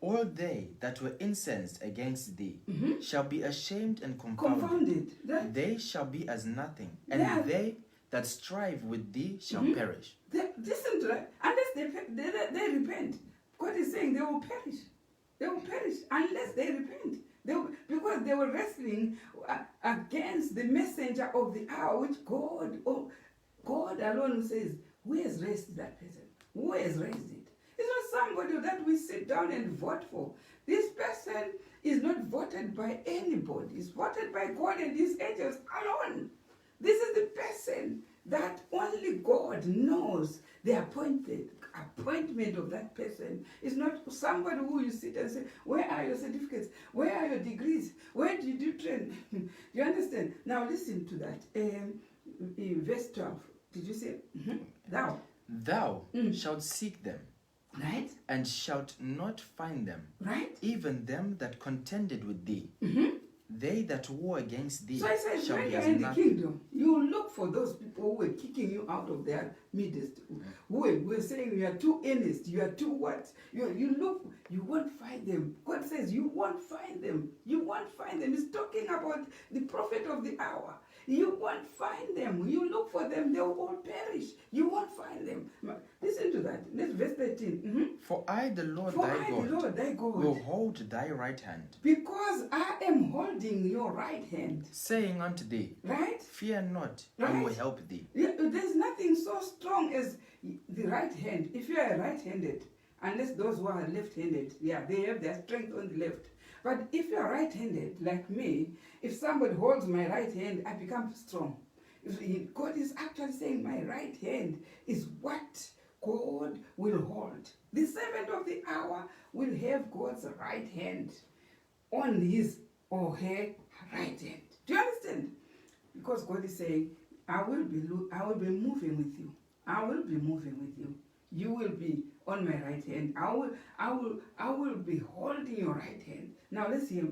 all they that were incensed against thee shall be ashamed and confounded. Right? They shall be as nothing, and they that strive with thee shall perish. Listen to that. Unless they repent. God is saying they will perish. They will perish unless they repent. Because they were wrestling against the messenger of the hour, which God alone says, who has raised that person? Who has raised it? It's not somebody that we sit down and vote for. This person is not voted by anybody. It's voted by God and his angels alone. This is the person that only God knows the appointment of that person. It's not somebody who you sit and say, where are your certificates? Where are your degrees? Where did you train? You understand? Now listen to that. In verse 12, did you say, Thou shalt seek them, right? And shalt not find them, right? Even them that contended with thee. They that war against thee so I said, shall when be you're as in nothing. the kingdom, you look for those people who were kicking you out of their midst, who were saying you are too earnest, you are too what? You look, you won't find them. God says you won't find them. You won't find them. He's talking about the prophet of the hour. You won't find them. You look for them, they will all perish. You won't find them. Listen to that. Let's verse 13. For I, the Lord thy God, will hold thy right hand. Because I am holding your right hand. Saying unto thee, right? Fear not, right? I will help thee. Yeah, there's nothing so strong as the right hand. If you are right-handed, unless those who are left-handed, yeah, they have their strength on the left. But if you are right-handed, like me, if somebody holds my right hand, I become strong. God is actually saying my right hand is what God will hold. The servant of the hour will have God's right hand on his or her right hand. Do you understand? Because God is saying, I will be moving with you. I will be moving with you. You will be on my right hand. I will be holding your right hand. Now let's hear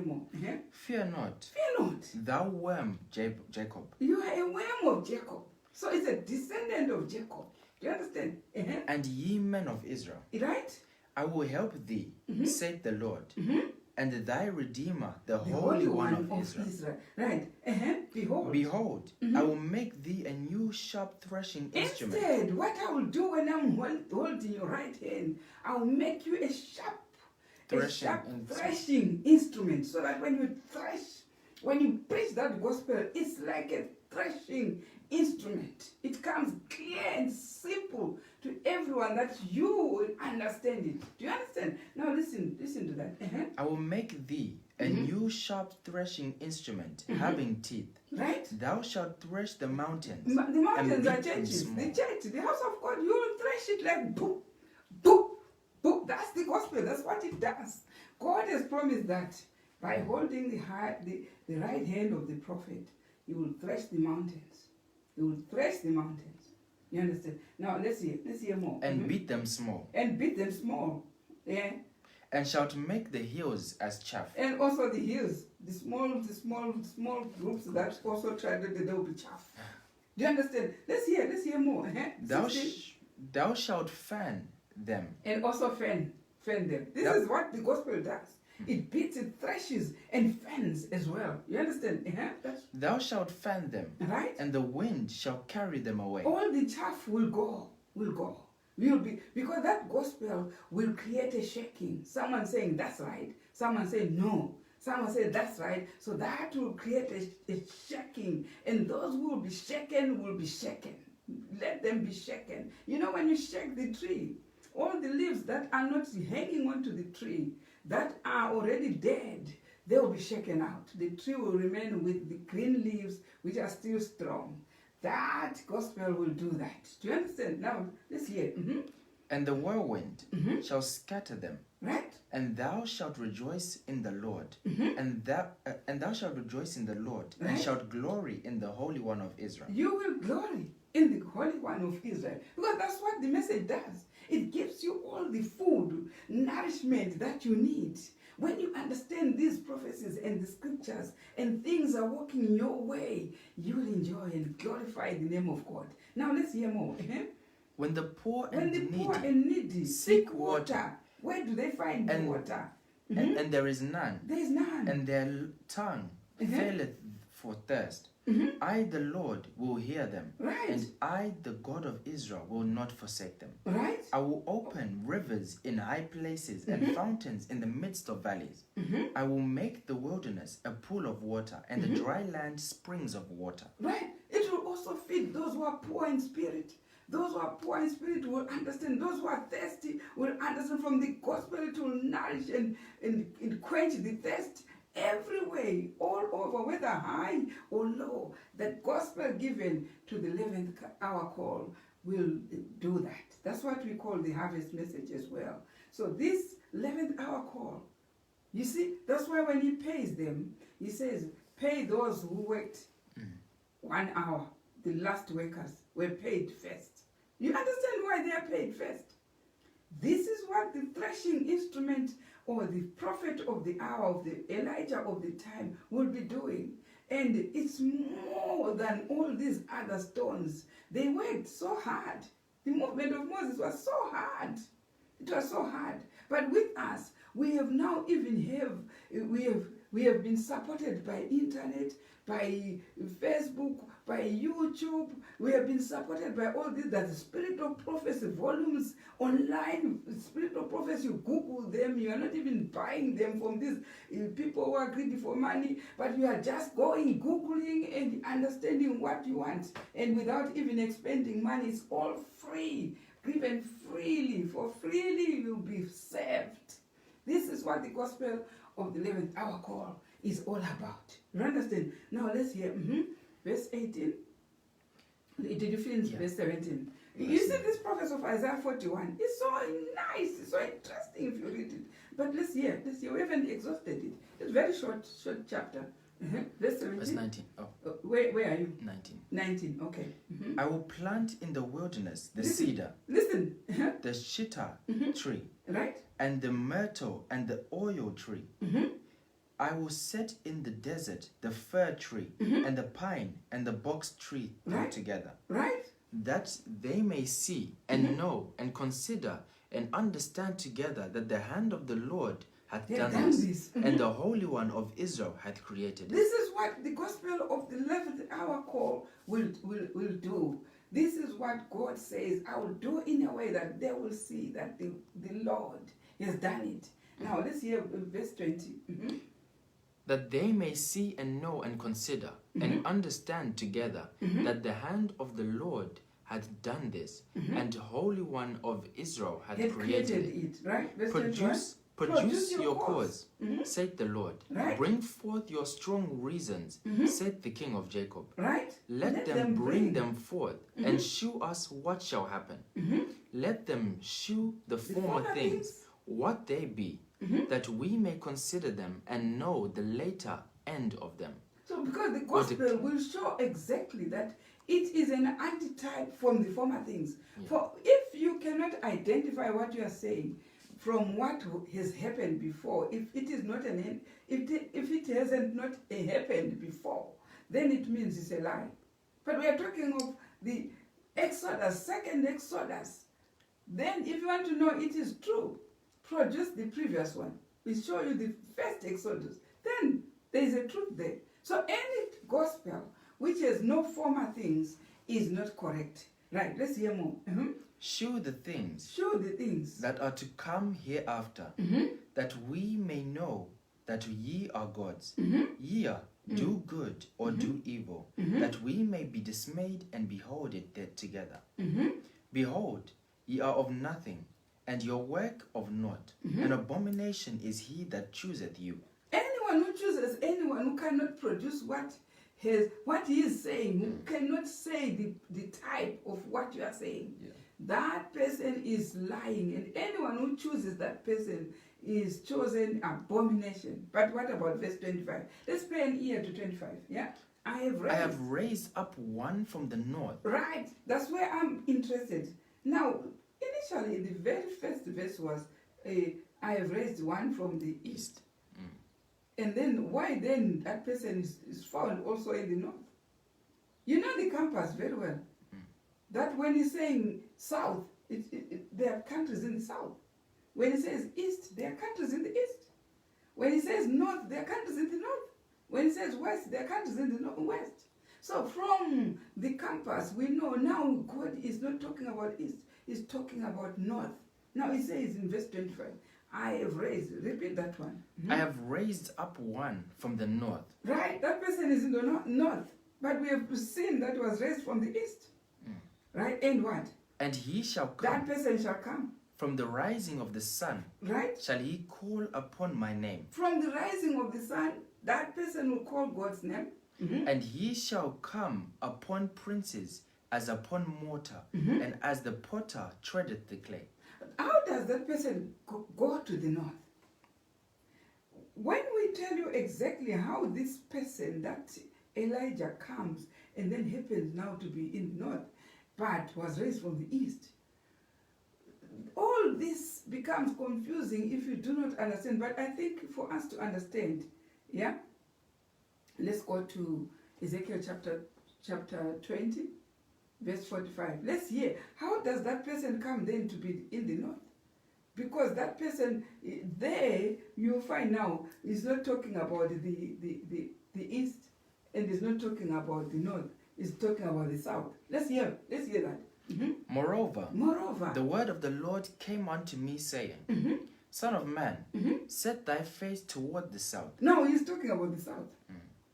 more. Uh-huh. Fear not. Fear not. Thou worm Jacob. You are a worm of Jacob. So it's a descendant of Jacob. Do you understand? Uh-huh. And ye men of Israel. Right? I will help thee, saith the Lord. And thy Redeemer, the Holy One of Israel. Right. Behold. Behold, I will make thee a new sharp threshing instrument. Instead, what I will do when I'm holding your right hand, I will make you a sharp threshing instrument, so that when you thresh, when you preach that gospel, it's like a threshing instrument. It comes clear and simple to everyone that you will understand it. Do you understand? Now listen to that. I will make thee a new sharp threshing instrument, having teeth. Right? Thou shalt thresh the mountains. The mountains are churches. The church, the house of God, you will thresh it like boop, boop, boop. That's the gospel. That's what it does. God has promised that by holding the right hand of the prophet, he will thresh the mountains. He will thresh the mountains. You understand? Now let's hear more. And beat them small. And beat them small. Yeah. And shalt make the hills as chaff. And also the hills, the small groups that also try that they will be chaff. Do you understand? Let's hear more. Thou shalt fan them. And also fan them. This is what the gospel does. It beats, it thrashes, and fans as well. You understand? Thou shalt fan them. Right? And the wind shall carry them away. All the chaff will go. Will be, because that gospel will create a shaking. Someone saying that's right. Someone saying no. Someone said that's right. So that will create a shaking. And those who will be shaken will be shaken. Let them be shaken. You know, when you shake the tree, all the leaves that are not hanging onto the tree, that are already dead, they will be shaken out. The tree will remain with the green leaves, which are still strong. That gospel will do that. Do you understand? Now, let's hear. And the whirlwind shall scatter them. Right? And thou shalt rejoice in the Lord. And thou shalt rejoice in the Lord. Right? And shalt glory in the Holy One of Israel. You will glory in the Holy One of Israel. Because that's what the message does. It gives you all the food, nourishment that you need. When you understand these prophecies and the scriptures and things are working your way, you will enjoy and glorify the name of God. Now let's hear more. When the poor and needy seek water, where do they find water? And there is none. There is none. And their tongue faileth for thirst. I, the Lord, will hear them. Right. And I, the God of Israel, will not forsake them. Right. I will open rivers in high places and fountains in the midst of valleys. I will make the wilderness a pool of water and the dry land springs of water. Right. It will also feed those who are poor in spirit. Those who are poor in spirit will understand. Those who are thirsty will understand from the gospel. It will nourish and quench the thirst every way, all over, whether high or low. The gospel given to the 11th hour call will do that. That's what we call the harvest message as well. So this 11th hour call, you see, that's why when he pays them, he says, pay those who worked 1 hour. The last workers were paid first. You understand why they are paid first? This is what the threshing instrument or the prophet of the hour, of the Elijah of the time will be doing. And it's more than all these other stones. They worked so hard. The movement of Moses was so hard. It was so hard. But with us, we have now we have been supported by internet, by Facebook, by YouTube. We have been supported by all this. There's Spirit of Prophecy volumes online. Spirit of Prophecy, you Google them. You are not even buying them from these people who are greedy for money, but you are just going, Googling and understanding what you want. And without even expending money, it's all free. Given freely. For freely you'll be saved. This is what the gospel of the 11th hour call is all about. You understand? Now let's hear verse 18. Did you finish verse 17? You see this prophecy of Isaiah 41. It's so nice. It's so interesting if you read it. But let's hear. We haven't exhausted it. It's a very short chapter. Verse 17. Verse 19. Where are you? 19. 19. Okay. I will plant in the wilderness the cedar. Listen. The shittah tree. Right. And the myrtle and the oil tree. I will set in the desert the fir tree and the pine and the box tree together. Right. That they may see and know and consider and understand together that the hand of the Lord hath done this, and the Holy One of Israel hath created it. This is what the gospel of the 11th hour call will do. This is what God says, I will do in a way that they will see that the Lord has done it. Now let's hear verse 20. That they may see and know and consider and understand together that the hand of the Lord hath done this, and the Holy One of Israel hath created it. Right? Produce your cause, saith the Lord. Right. Bring forth your strong reasons, saith the King of Jacob. Right. Let them bring them forth, and shew us what shall happen. Let them shew the former things, what they be, that we may consider them and know the later end of them. So because the gospel will show exactly that it is an antitype from the former things. Yeah. For if you cannot identify what you are saying from what has happened before, if it is not an end, if it hasn't not happened before, then it means it's a lie. But we are talking of the Exodus, second Exodus. Then if you want to know it is true, produce the previous one. We show you the first Exodus. Then there is a truth there. So any gospel which has no former things is not correct. Right, let's hear more. Shew the things that are to come hereafter, that we may know that ye are gods. Ye are, do good or do evil, that we may be dismayed and behold it there together. Behold, ye are of nothing, and your work of naught. An abomination is he that chooseth you. Anyone who chooses anyone who cannot produce what he is saying, who cannot say the type of what you are saying, that person is lying. And anyone who chooses that person is chosen abomination. But what about verse 25? Let's pay an ear to 25. Yeah? I have raised up one from the north. Right. That's where I'm interested. Now, initially, the very first verse was, I have raised one from the east. And then, why then that person is found also in the north? You know the compass very well. That when he's saying south, there are countries in the south. When he says east, there are countries in the east. When he says north, there are countries in the north. When he says west, there are countries in the west. So from the compass, we know now God is not talking about east, he's talking about north. Now he says in verse 25, I have raised, repeat that one. I have raised up one from the north. Right, that person is in the north. But we have seen that was raised from the east. Right, and what? And he shall come. That person shall come. From the rising of the sun. Right. Shall he call upon my name. From the rising of the sun, that person will call God's name. And he shall come upon princes as upon mortar, and as the potter treadeth the clay. How does that person go to the north? When we tell you exactly how this person, that Elijah comes and then happens now to be in the north, but was raised from the east, all this becomes confusing if you do not understand. But I think for us to understand, yeah, let's go to Ezekiel chapter 20, verse 45. Let's hear, how does that person come then to be in the north? Because that person there, you'll find now, is not talking about the east, and is not talking about the north. is talking about the south. Let's hear that. Moreover, Moreover, the word of the Lord came unto me, saying, Son of man, set thy face toward the south. Now he's talking about the south.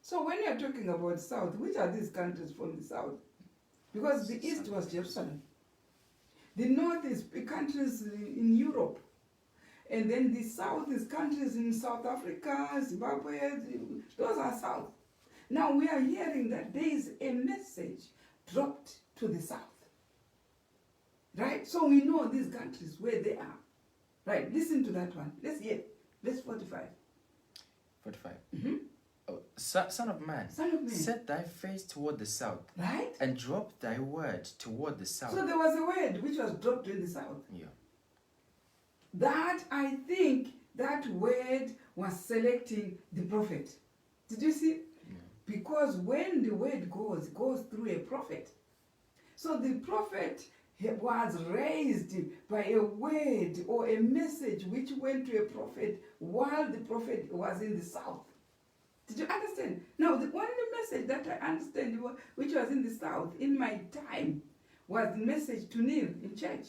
So when you're talking about south, which are these countries from the south? Because the east was Jerusalem. The north is countries in Europe. And then the south is countries in South Africa, Zimbabwe, those are south. Now we are hearing that there is a message dropped to the south. Right? So we know these countries where they are. Right? Listen to that one. Let's hear. Verse 45. 45. Oh, son of man, set thy face toward the south. Right? And drop thy word toward the south. So there was a word which was dropped in the south. Yeah. That, I think, that word was selecting the prophet. Did you see? Yeah. Because when the word goes through a prophet. So the prophet was raised by a word or a message which went to a prophet while the prophet was in the south. Did you understand? Now, the only message that I understand which was in the south in my time was the message to kneel in church.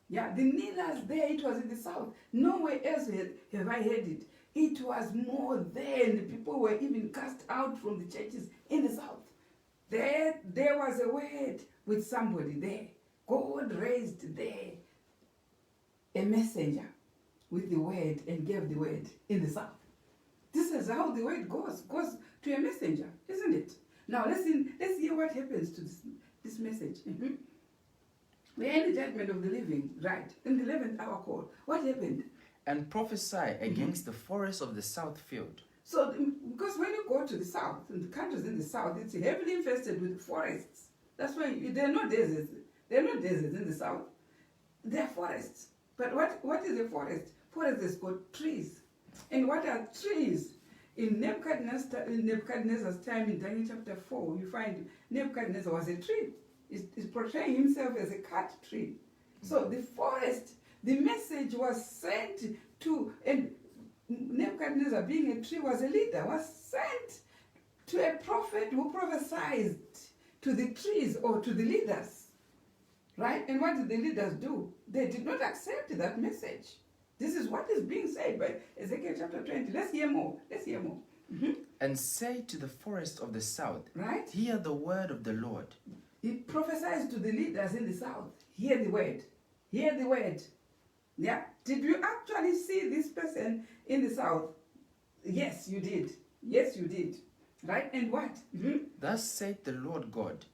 Yeah, the kneelers there, it was in the south. Nowhere else have I heard it. It was more then. The people were even cast out from the churches in the south. There was a word with somebody there. God raised there a messenger with the word and gave the word in the south. This is how the word goes to a messenger, isn't it? Now let's hear what happens to this message. We are in the judgment of the living, right? In the 11th hour call. What happened? And prophesy against the forest of the south field. So, because when you go to the south, in the countries in the south, it's heavily infested with forests. That's why there are no deserts. There are no deserts in the south. There are forests. But what is a forest? Forest has got trees. And what are trees? In Nebuchadnezzar's time, in Daniel chapter 4, you find Nebuchadnezzar was a tree. He's portraying himself as a cut tree. So the forest, the message was sent to, and Nebuchadnezzar being a tree was a leader, was sent to a prophet who prophesied to the trees or to the leaders. Right? And what did the leaders do? They did not accept that message. This is what is being said by Ezekiel chapter 20. Let's hear more. And say to the forest of the south, right? Hear the word of the Lord. He prophesies to the leaders in the south. Hear the word. Hear the word. Yeah? Did you actually see this person in the south? Yes, you did. Yes, you did. Right? And what? Thus saith the Lord God.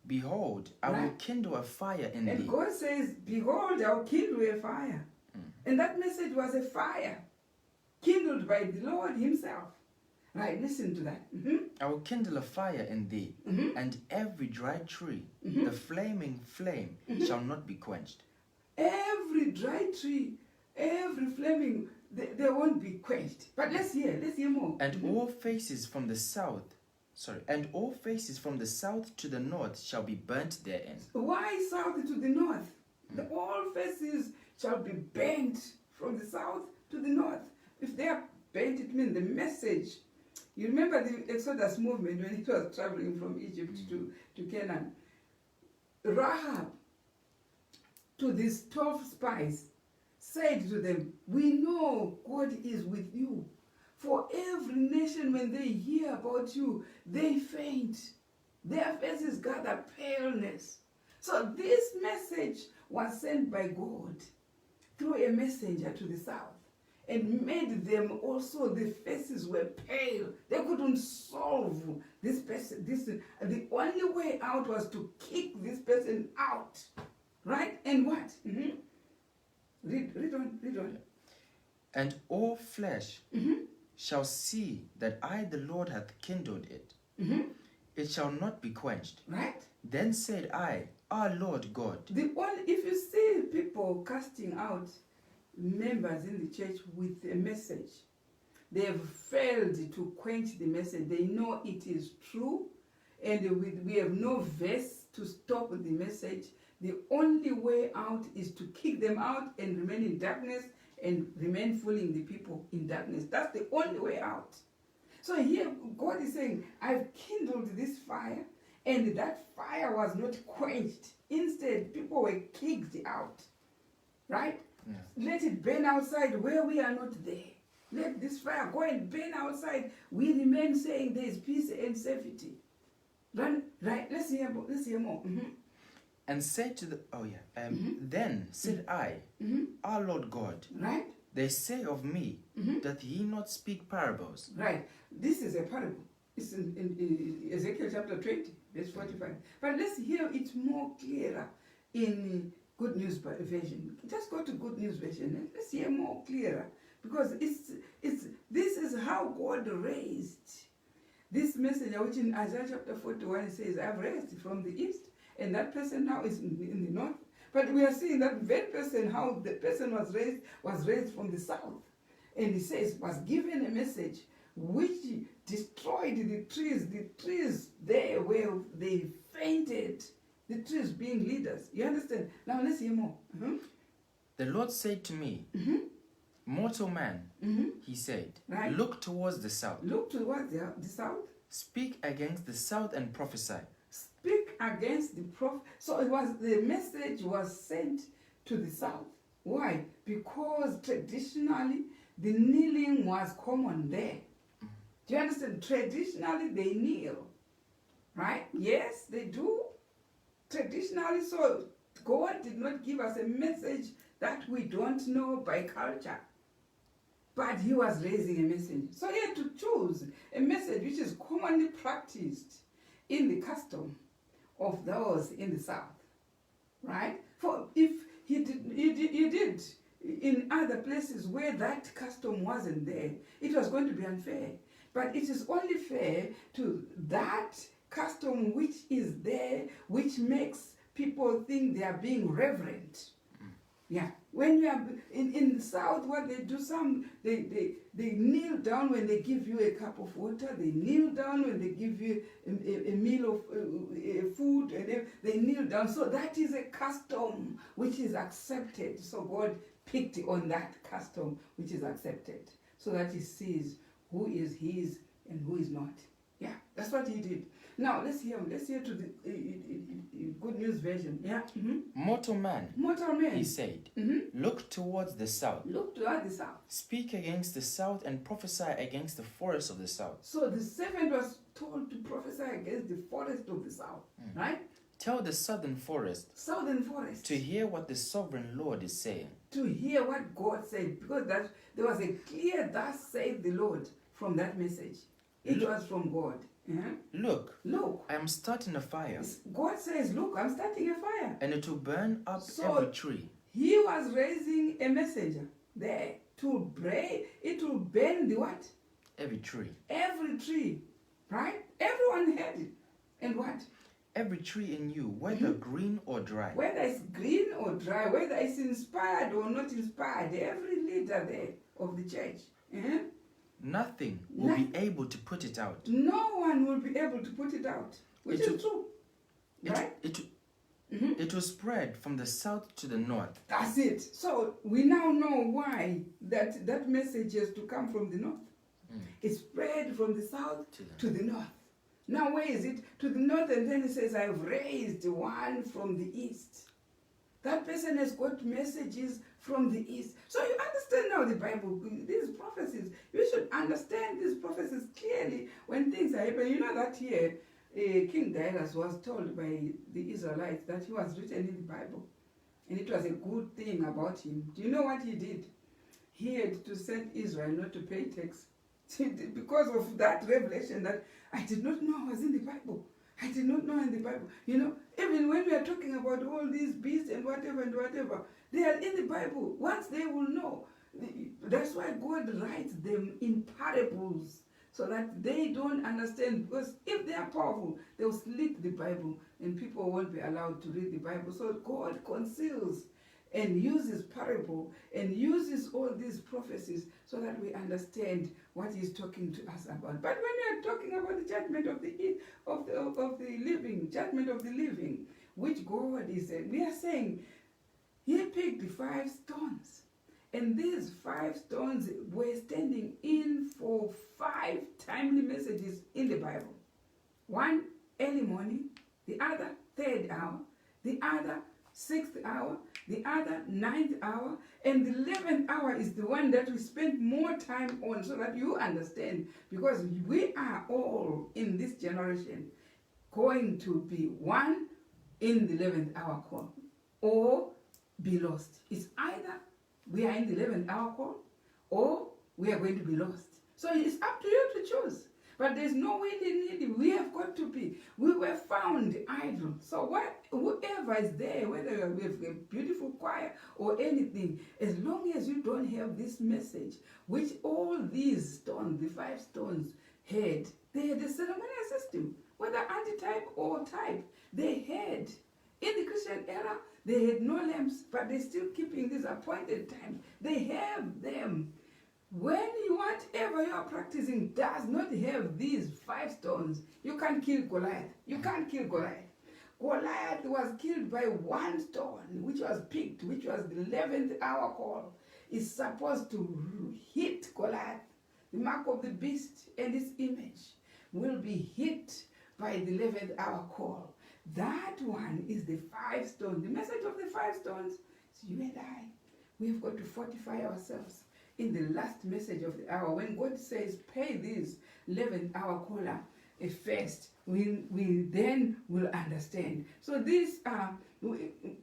Behold, I will kindle a fire in thee. And God says, behold, I will kindle a fire. And that message was a fire kindled by the Lord himself. Right, listen to that. I will kindle a fire in thee, and every dry tree, the flaming flame, shall not be quenched. Every dry tree, every flaming, they won't be quenched. But let's hear more. And all faces from the south, to the north shall be burnt therein. Why south to the north? All faces shall be bent from the south to the north. If they are bent, it means the message. You remember the Exodus movement when it was traveling from Egypt to Canaan. Rahab, to these 12 spies, said to them, we know God is with you. For every nation, when they hear about you, they faint. Their faces gather paleness. So this message was sent by God through a messenger to the south and made them also, the faces were pale. They couldn't solve this person. The only way out was to kick this person out. Right? And what? Read on. And all flesh shall see that I, the Lord, hath kindled it. It shall not be quenched. Right? Then said I, our Lord God. If you see people casting out members in the church with a message, they have failed to quench the message. They know it is true, and we have no verse to stop the message. The only way out is to kick them out and remain in darkness and remain fooling the people in darkness. That's the only way out. So here God is saying, I've kindled this fire, and that fire was not quenched. Instead, people were kicked out. Right? Yeah. Let it burn outside where we are not there. Let this fire go and burn outside. We remain saying there is peace and safety. Right? Let's hear more. Mm-hmm. And said to the then said I, Our Lord God, right? They say of me, doth he not speak parables? Right. This is a parable. It's in Ezekiel chapter 20, verse 45. But let's hear it more clearer in Good News Version. Just go to Good News Version and let's hear more clearer. Because this is how God raised this messenger, which in Isaiah chapter 41 it says, I've raised from the east, and that person now is in the north. But we are seeing that very person, how the person was raised from the south. And he says, was given a message which destroyed the trees there where they fainted, the trees being leaders. You understand? Now let's hear more. The Lord said to me, Mortal man, he said, right. Look towards the south. Look towards the south. Speak against the south and prophesy. Speak against the prophet. So the message was sent to the south. Why? Because traditionally the kneeling was common there. Do you understand? Traditionally they kneel. Right? Yes, they do. Traditionally, so God did not give us a message that we don't know by culture. But he was raising a message. So he had to choose a message which is commonly practiced in the custom of those in the south. Right? For if he did in other places where that custom wasn't there, it was going to be unfair. But it is only fair to that custom which is there, which makes people think they are being reverent. Yeah. When you are in the south, what they do, they kneel down when they give you a cup of water. They kneel down when they give you a meal of food, and they kneel down. So that is a custom which is accepted. So God picked on that custom which is accepted, so that he sees who is his and who is not. Yeah, that's what he did. Now let's hear to the Good News Version. Yeah. Mortal man, he said, look towards the south. Look towards the south. Speak against the south and prophesy against the forest of the south. So the servant was told to prophesy against the forest of the south, right? Tell the southern forest to hear what the sovereign Lord is saying. To hear what God said, because there was a clear "Thus saith the Lord" from that message. It was from God. Look, Look, I am starting a fire. God says, look, I'm starting a fire. And it will burn up every tree. He was raising a messenger there to it will burn the what? Every tree. Every tree, right? Everyone heard it. And what? Every tree in you, whether green or dry. Whether it's green or dry, whether it's inspired or not inspired, every leader there of the church. Nothing will be able to put it out. No one will be able to put it out, which is true. Right? It will spread from the south to the north. That's it. So we now know why that message has to come from the north. It spread from the south to the north. Now where is it? To the north, and then it says, I've raised one from the east. That person has got messages from the east. So you understand now the Bible, these prophecies. You should understand these prophecies clearly when things are happening. You know that here, King Darius was told by the Israelites that he was written in the Bible. And it was a good thing about him. Do you know what he did? He had to send Israel not to pay tax. Because of that revelation that I did not know was in the Bible. I did not know in the Bible. You know, even when we are talking about all these beasts and whatever, they are in the Bible. Once they will know. That's why God writes them in parables, so that they don't understand. Because if they are powerful, they'll slit the Bible and people won't be allowed to read the Bible. So God conceals and uses parable and uses all these prophecies so that we understand what he's talking to us about. But when we are talking about the judgment of the living, judgment of the living, which God is saying, we are saying he picked the 5 stones And these 5 stones were standing in for 5 timely messages in the Bible. One early morning, the other 3rd hour, the other 6th hour, the other 9th hour, and the 11th hour is the one that we spend more time on so that you understand, because we are all in this generation going to be one in the 11th hour call or be lost. It's either we are in the 11th hour call or we are going to be lost. So it's up to you to choose. But there's no willy-nilly. We have got to be. We were found idle. So whoever is there, whether we have a beautiful choir or anything, as long as you don't have this message, which all these stones, the 5 stones, had, they had a ceremonial system, whether anti-type or type, they had. In the Christian era, they had no lamps, but they're still keeping these appointed times. They have them. When whatever you are practicing does not have these 5 stones, you can't kill Goliath. You can't kill Goliath. Goliath was killed by 1 stone, which was picked, which was the 11th hour call. It's supposed to hit Goliath. The mark of the beast and its image will be hit by the 11th hour call. That one is the 5 stones. The message of the 5 stones is you and I. We have got to fortify ourselves. In the last message of the hour, when God says, pay this 11th hour caller first, we then will understand. So this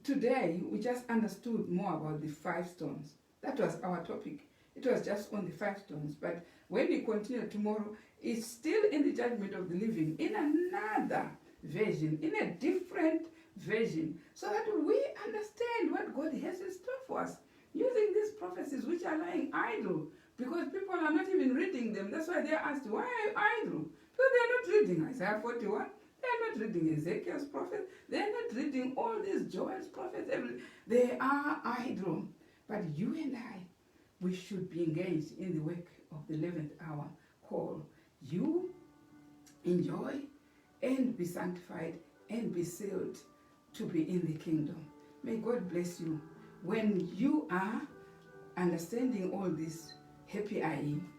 today, we just understood more about the 5 stones. That was our topic. It was just on the 5 stones. But when we continue tomorrow, it's still in the judgment of the living, in another version, in a different version, so that we understand what God has in store for us. Using these prophecies which are lying idle, because people are not even reading them. That's why they're asked, why are you idle? Because they're not reading Isaiah 41. They're not reading Ezekiel's prophet. They're not reading all these Joel's prophets. They are idle. But you and I, we should be engaged in the work of the 11th hour call. You enjoy and be sanctified and be sealed to be in the kingdom. May God bless you. When you are understanding all this, happy I am.